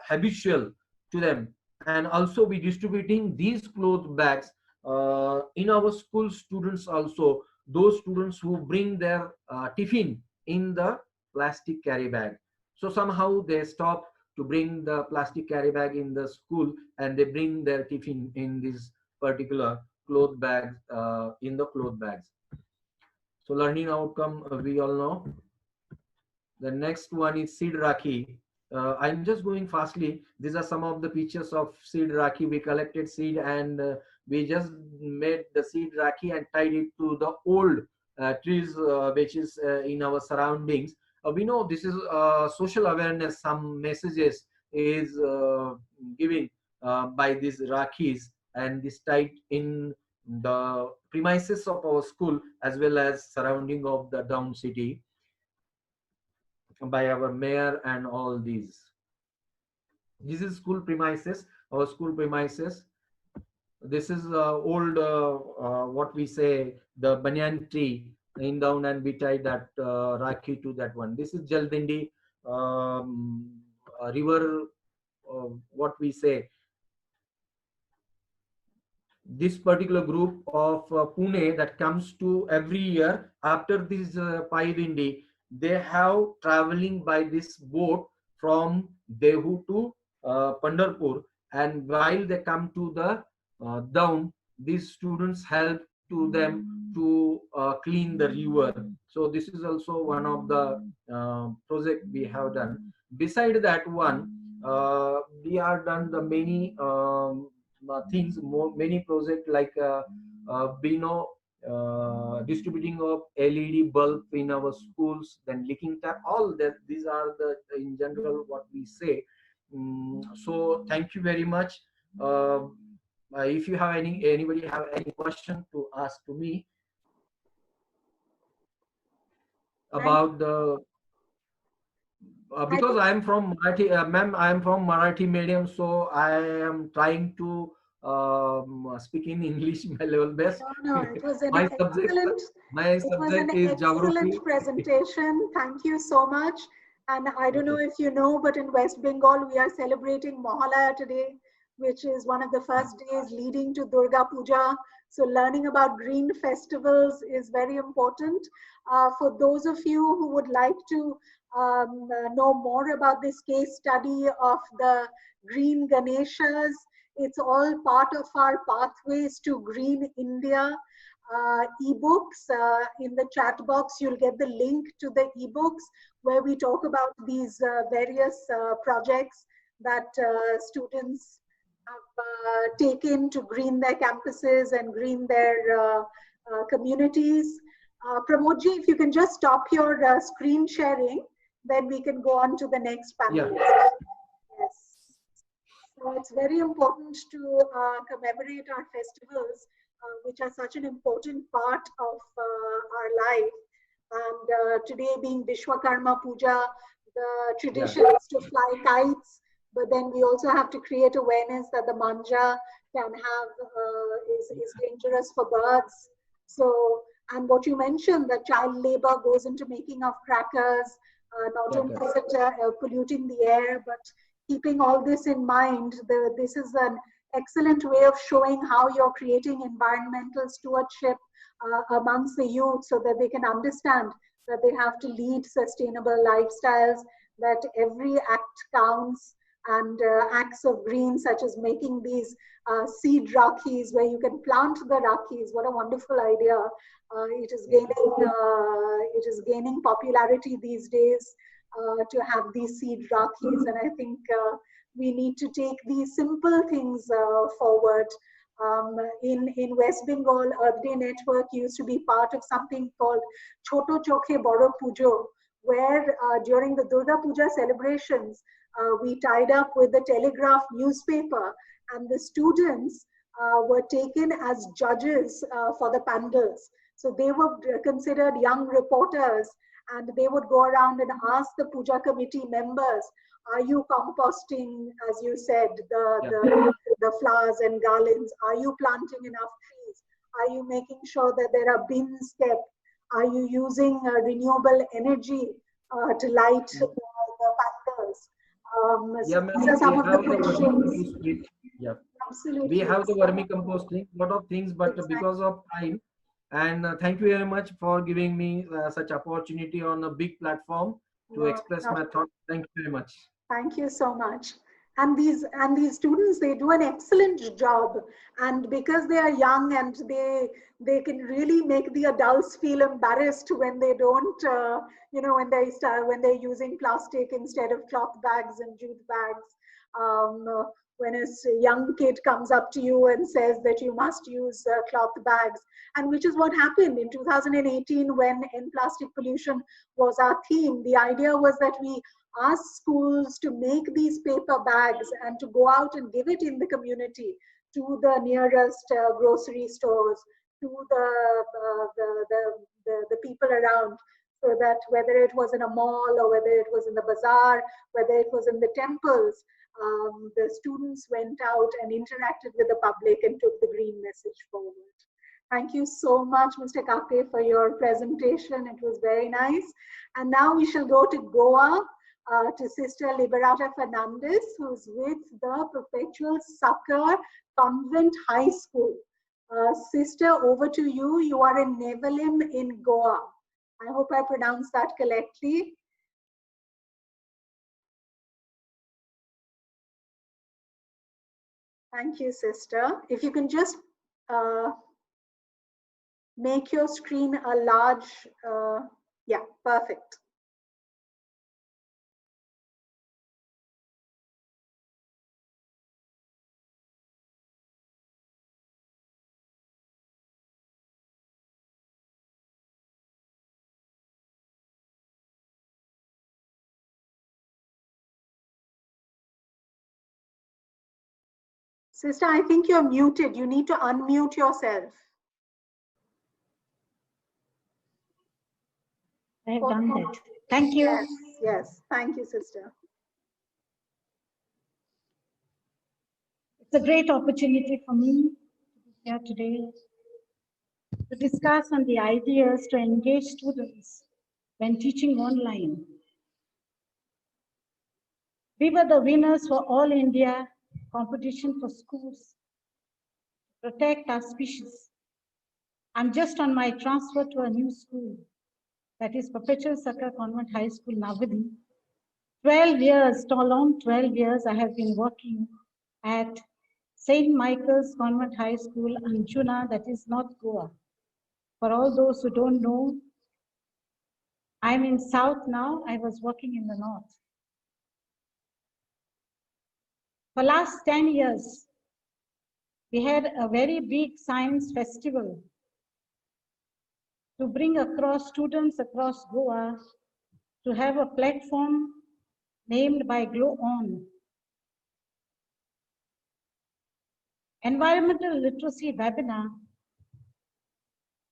habitual to them. And also we distributing these cloth bags in our school students also, those students who bring their tiffin in the plastic carry bag. So somehow they stop to bring the plastic carry bag in the school and they bring their tiffin in this particular cloth bags, in the cloth bags. So learning outcome, we all know. The next one is seed rakhi. I'm just going fastly. These are some of the pictures of seed rakhi. We collected seed and we just made the seed rakhi and tied it to the old trees which is in our surroundings. We know this is social awareness, some messages is giving by these rakhis, and this tied in the premises of our school as well as surrounding of the down city by our mayor and all these. This is school premises, our school premises. This is old what we say the banyan tree in down, and we tie that rakhi to that one. This is Jaldindi river, what we say, this particular group of Pune that comes to every year after this Pai Dindi, they have traveling by this boat from Dehu to Pandharpur, and while they come to the down, these students help to them to clean the river. So this is also one of the project we have done. Beside that one, we are done the many things, many projects like Bino distributing of LED bulb in our schools, then leaking tap, all that. These are the in general what we say. So thank you very much. If you have anybody have any question to ask to me about the because I am from Marathi, ma'am, I am from Marathi medium, so I am trying to speak in English my level best. No, it was an my excellent, subject is geography. presentation. Thank you so much. And I don't know if you know, but in West Bengal, we are celebrating Mohalaya today, which is one of the first days leading to Durga Puja. So learning about green festivals is very important. For those of you who would like to know more about this case study of the green Ganeshas, it's all part of our Pathways to Green India ebooks. In the chat box, you'll get the link to the ebooks where we talk about these various projects that students have taken to green their campuses and green their communities. Pramodji, if you can just stop your screen sharing, then we can go on to the next panel. Yeah. Yes. So it's very important to commemorate our festivals, which are such an important part of our life. And today being Vishwakarma Puja, the tradition is to fly kites, but then we also have to create awareness that the manja can have is dangerous for birds. So, and what you mentioned, that child labor goes into making of crackers, not only is it polluting the air, but keeping all this in mind, this is an excellent way of showing how you're creating environmental stewardship amongst the youth, so that they can understand that they have to lead sustainable lifestyles, that every act counts, and acts of green, such as making these seed rakis where you can plant the rakis. What a wonderful idea. It is gaining popularity these days to have these seed rakis, and I think we need to take these simple things forward. In West Bengal, Earth Day Network used to be part of something called Choto Chokhe Boro Pujo, where during the Durga Puja celebrations, we tied up with the Telegraph newspaper, and the students were taken as judges for the pandals. So they were considered young reporters, and they would go around and ask the puja committee members, are you composting, as you said, the flowers and garlands? Are you planting enough trees? Are you making sure that there are bins kept? Are you using renewable energy to light the pandals? These are some of the questions. Yeah, Absolutely. we have the vermicomposting, lot of things, but because of time, and thank you very much for giving me such opportunity on a big platform to express my thoughts. Thank you very much. Thank you so much. And these students, they do an excellent job, and because they are young, and they can really make the adults feel embarrassed when they don't when they're using plastic instead of cloth bags and jute bags. When a young kid comes up to you and says that you must use cloth bags, and which is what happened in 2018 when End Plastic Pollution was our theme. The idea was that we ask schools to make these paper bags and to go out and give it in the community to the nearest grocery stores, to the people around, so that whether it was in a mall or whether it was in the bazaar, whether it was in the temples, the students went out and interacted with the public and took the green message forward. Thank you so much, Mr. Kakke, for your presentation. It was very nice. And now we shall go to Goa, to Sister Liberata Fernandez, who's with the Perpetual Succor Convent High School. Sister, over to you. You are in Nevalim in Goa. I hope I pronounced that correctly. Thank you, sister. If you can just make your screen a large, yeah, perfect. Sister, I think you're muted. You need to unmute yourself. I have done that. Thank you. Yes, yes. Thank you, sister. It's a great opportunity for me to be here today to discuss on the ideas to engage students when teaching online. We were the winners for All India competition for schools to protect our species. I'm just on my transfer to a new school, that is Perpetual Succor Convent High School, Navadi. 12 years, long 12 years, I have been working at St. Michael's Convent High School, Anjuna, that is North Goa. For all those who don't know, I'm in South now. I was working in the North. For last 10 years, we had a very big science festival to bring across students across Goa to have a platform named by Glow On. Environmental literacy webinar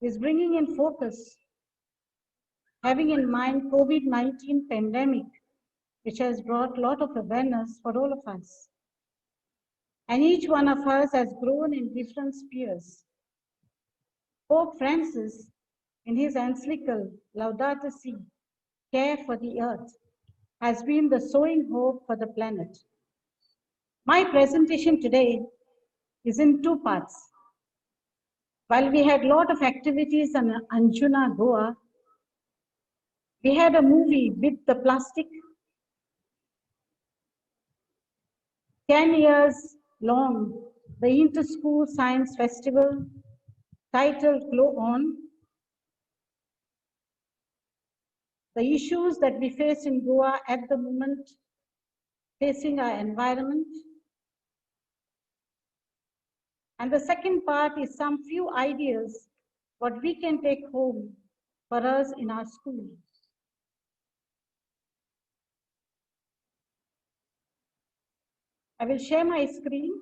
is bringing in focus, having in mind COVID-19 pandemic, which has brought a lot of awareness for all of us. and each one of us has grown in different spheres. Pope Francis, in his encyclical Laudato Si, Care for the Earth, has been the sowing hope for the planet. My presentation today is in two parts. While we had a lot of activities in Anjuna, Goa, we had a movie with the plastic, 10 years long, the Inter-School Science Festival, titled Glow On. The issues that we face in Goa at the moment, facing our environment. And the second part is some few ideas what we can take home for us in our school. I will share my screen.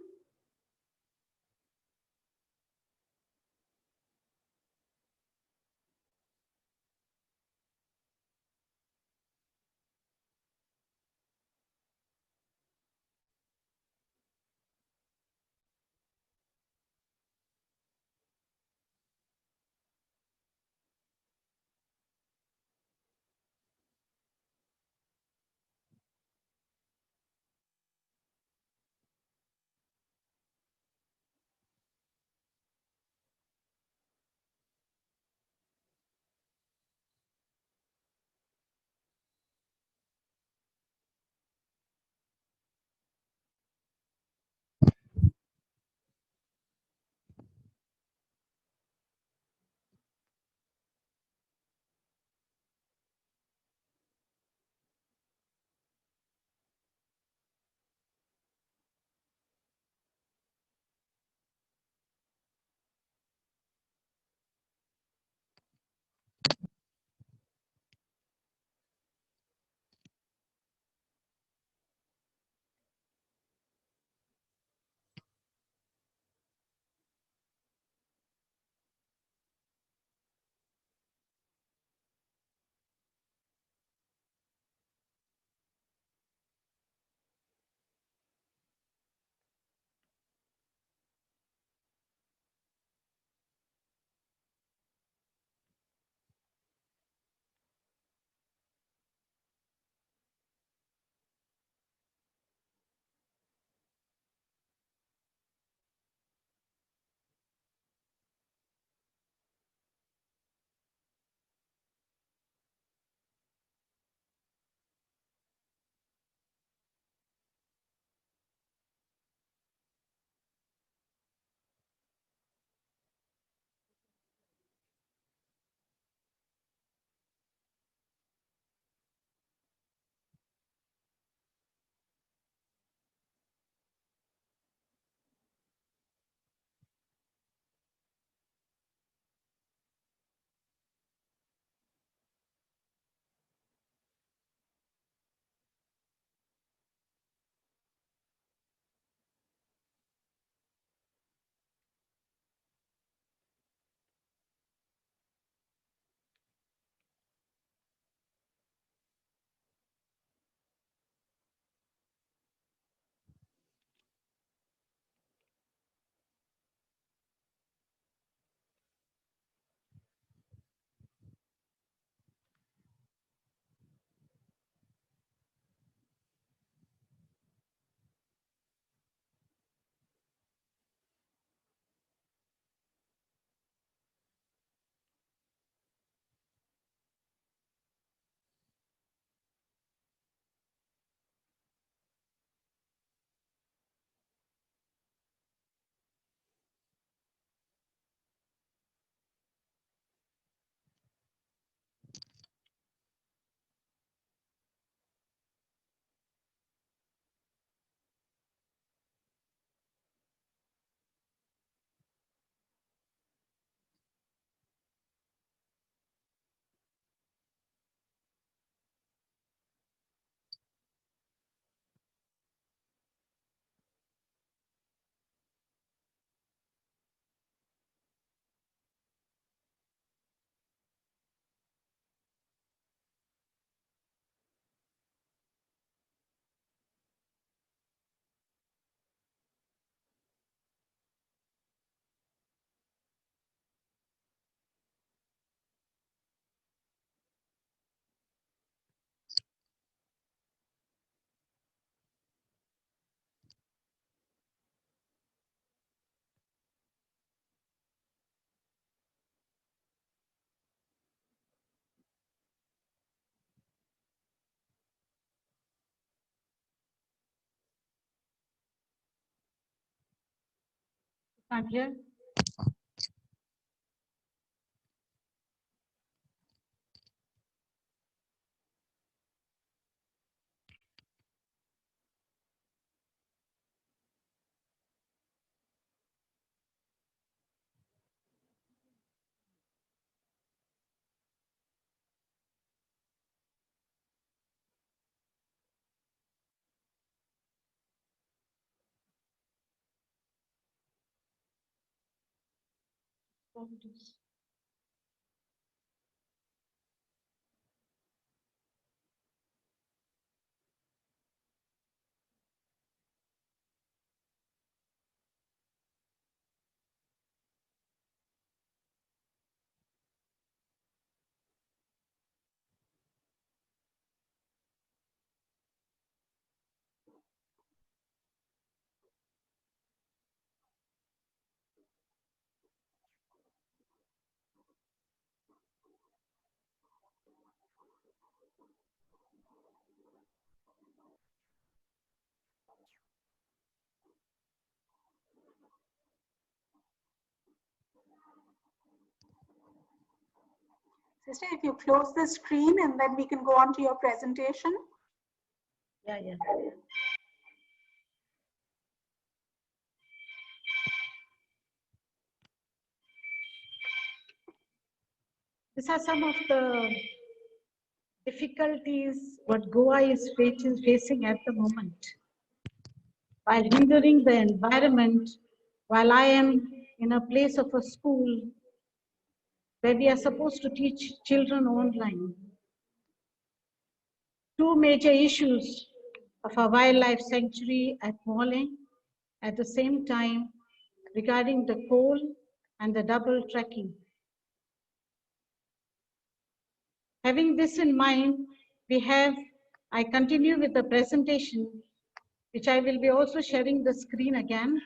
I'm here. Sister, if you close the screen and then we can go on to your presentation. Yeah, yeah. These are some of the difficulties what Goa is facing at the moment. While hindering the environment, while I am in a place of a school where we are supposed to teach children online. Two major issues of our wildlife sanctuary at Mole, at the same time regarding the coal and the double tracking. Having this in mind, I continue with the presentation, which I will be also sharing the screen again.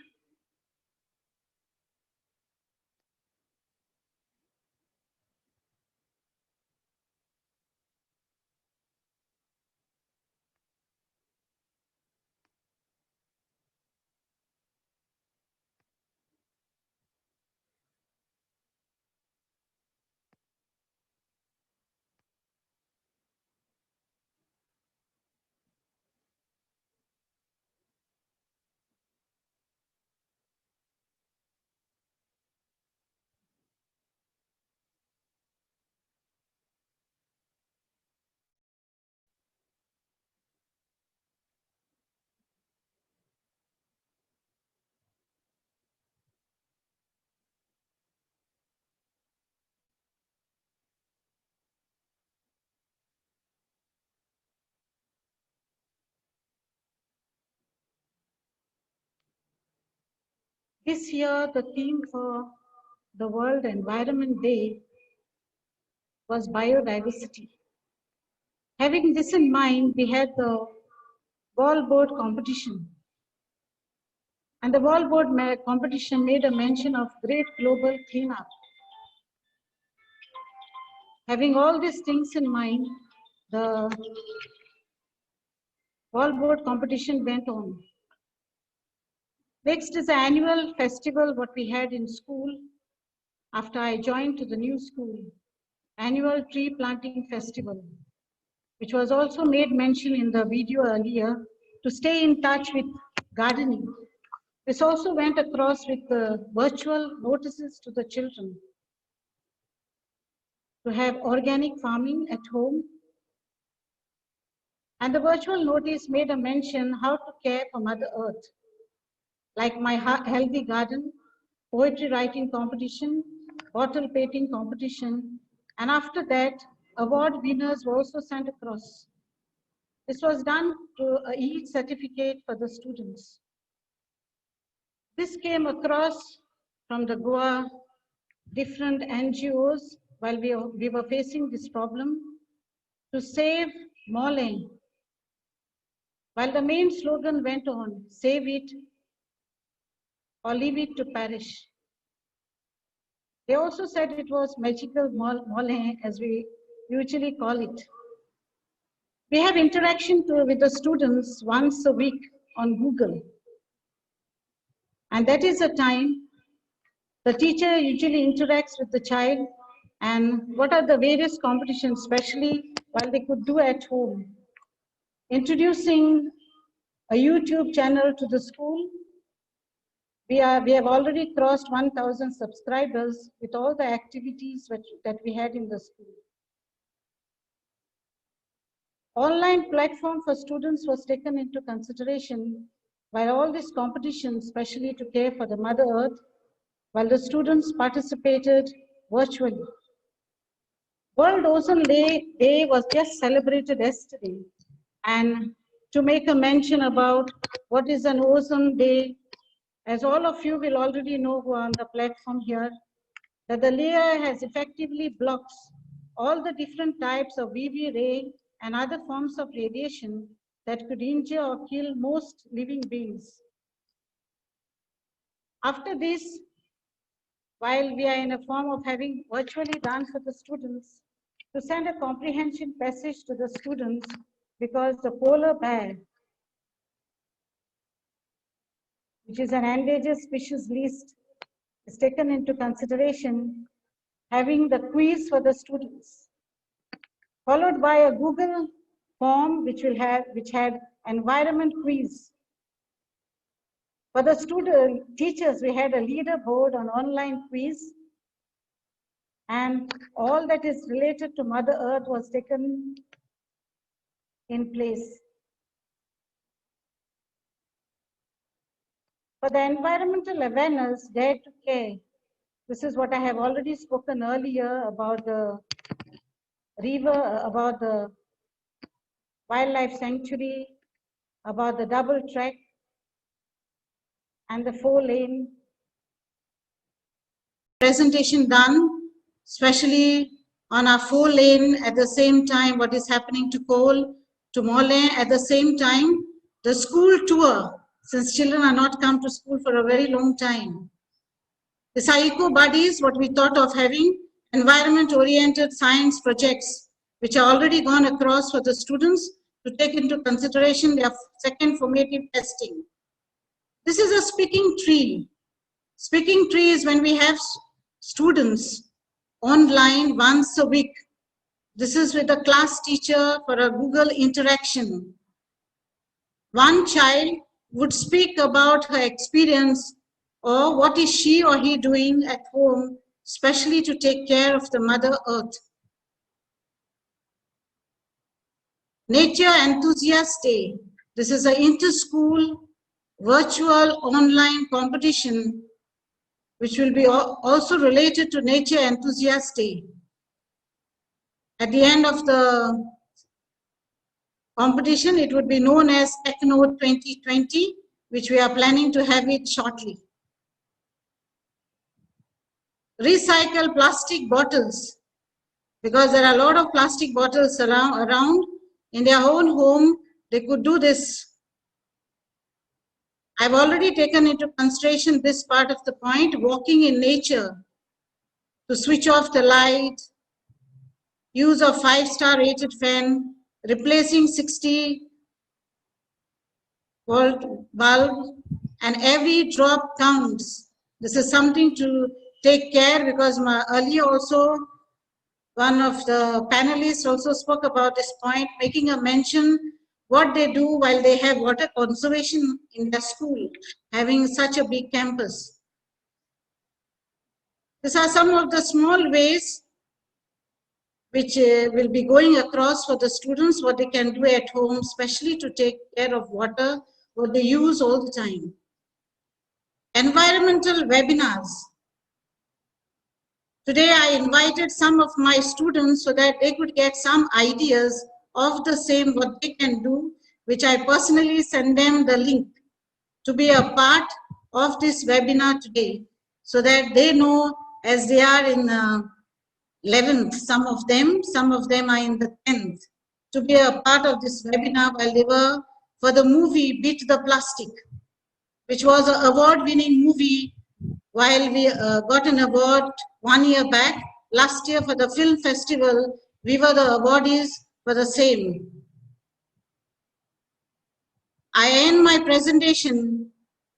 This year, the theme for the World Environment Day was biodiversity. Having this in mind, we had the wallboard competition. And the wallboard competition made a mention of great global cleanup. Having all these things in mind, the wallboard competition went on. Next is the annual festival what we had in school after I joined to the new school, annual tree planting festival, which was also made mention in the video earlier to stay in touch with gardening. This also went across with the virtual notices to the children to have organic farming at home. And the virtual notice made a mention how to care for Mother Earth, like my healthy garden, poetry writing competition, bottle painting competition, and after that, award winners were also sent across. This was done to each certificate for the students. This came across from the Goa different NGOs while we were facing this problem to save Mole. While the main slogan went on, save it or leave it to perish. They also said it was magical Mole, as we usually call it. We have interaction with the students once a week on Google. And that is a time The teacher usually interacts with the child and what are the various competitions, especially while they could do at home. Introducing a YouTube channel to the school. We have already crossed 1,000 subscribers with all the activities that we had in the school. Online platform for students was taken into consideration while all these competitions, especially to care for the Mother Earth, while the students participated virtually. World Ozone Day was just celebrated yesterday. And to make a mention about what is an ozone day, as all of you will already know who are on the platform here, that the layer has effectively blocked all the different types of UV ray and other forms of radiation that could injure or kill most living beings. After this, while we are in a form of having virtually done for the students, to send a comprehension message to the students, because the polar bear, which is an endangered species list, is taken into consideration, having the quiz for the students, followed by a Google form which had environment quiz. For the teachers, we had a leaderboard on online quiz, and all that is related to Mother Earth was taken in place. For the environmental awareness, Dare to Care, this is what I have already spoken earlier about the river, about the wildlife sanctuary, about the double track and the 4-lane. Presentation done, especially on our 4-lane at the same time, what is happening to Cole, to Morlaix at the same time, the school tour, since children are not come to school for a very long time. The Eco Buddies, what we thought of having, environment-oriented science projects, which are already gone across for the students to take into consideration their second formative testing. This is a speaking tree. Speaking tree is when we have students online once a week. This is with a class teacher for a Google interaction. One child would speak about her experience or what is she or he doing at home, especially to take care of the Mother Earth. Nature Enthusiast Day. This is an inter-school virtual online competition which will be also related to Nature Enthusiast Day. At the end of the competition, it would be known as TechNode 2020, which we are planning to have it shortly. Recycle plastic bottles, because there are a lot of plastic bottles around. In their own home, they could do this. I've already taken into consideration this part of the point, walking in nature, to switch off the light, use of 5-star rated fan, replacing 60-volt bulb, and every drop counts. This is something to take care, because earlier also, one of the panelists also spoke about this point, making a mention what they do while they have water conservation in their school, having such a big campus. These are some of the small ways which will be going across for the students, what they can do at home, especially to take care of water, what they use all the time. Environmental webinars. Today I invited some of my students so that they could get some ideas of the same, what they can do, which I personally send them the link to be a part of this webinar today, so that they know, as they are in 11th, some of them are in the 10th, to be a part of this webinar while they were for the movie Beat the Plastic, which was an award-winning movie. While we got an award 1 year back, last year for the film festival, we were the awardees for the same. I end my presentation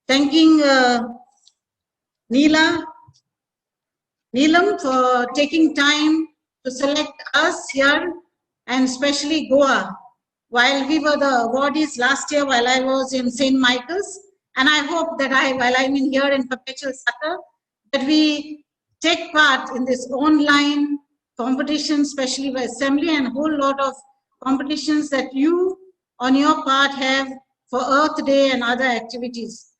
thanking Neela Neelam, for taking time to select us here, and especially Goa, while we were the awardees last year while I was in St. Michael's. And I hope that while I'm in here in Perpetual Succor, that we take part in this online competition, especially by assembly, and a whole lot of competitions that you on your part have for Earth Day and other activities.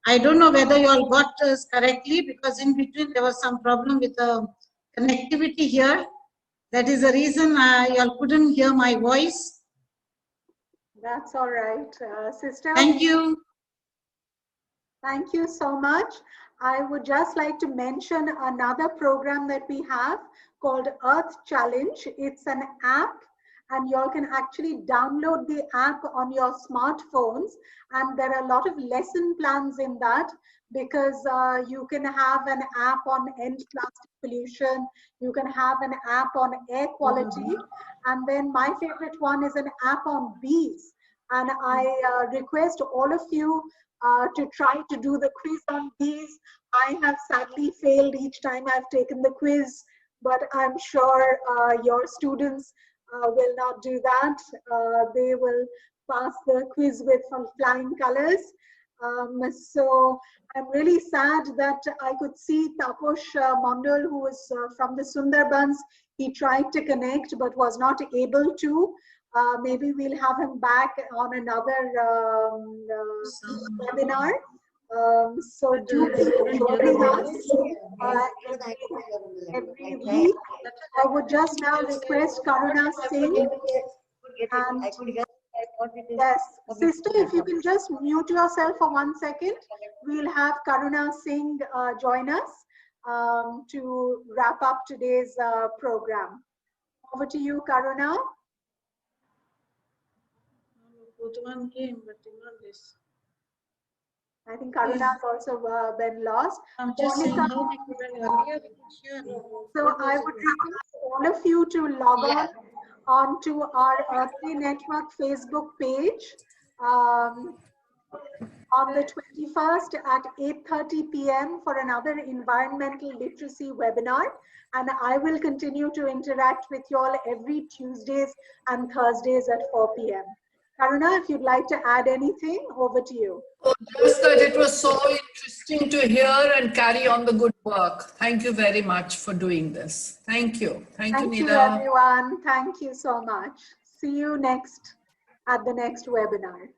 I don't know whether you all got us correctly, because in between there was some problem with the connectivity here. That is the reason you all couldn't hear my voice. That's all right, sister. Thank you. Thank you so much. I would just like to mention another program that we have called Earth Challenge. It's an app, and you all can actually download the app on your smartphones. And there are a lot of lesson plans in that, because you can have an app on end plastic pollution, you can have an app on air quality, and then my favorite one is an app on bees. And I request all of you to try to do the quiz on bees. I have sadly failed each time I've taken the quiz, but I'm sure your students will not do that. They will pass the quiz with flying colors. So I'm really sad that I could see Taposh Mondal, who was from the Sundarbans. He tried to connect but was not able to. Maybe we'll have him back on another webinar. So do keep joining us every week. I would just now request Karuna Singh. And yes, sister, if you can just mute yourself for 1 second, we'll have Karuna Singh join us to wrap up today's program. Over to you, Karuna. I think Karuna has also been lost. I'm just saying how they couldn't earlier. So I would request all of you to log on to our Earth Day Network Facebook page on the 21st at 8:30 p.m. for another environmental literacy webinar. And I will continue to interact with you all every Tuesdays and Thursdays at 4 p.m. Karuna, if you'd like to add anything, over to you. Oh, just that it was so interesting to hear and carry on the good work. Thank you very much for doing this. Thank you. Thank you, Neela. Everyone. Thank you so much. See you at the next webinar.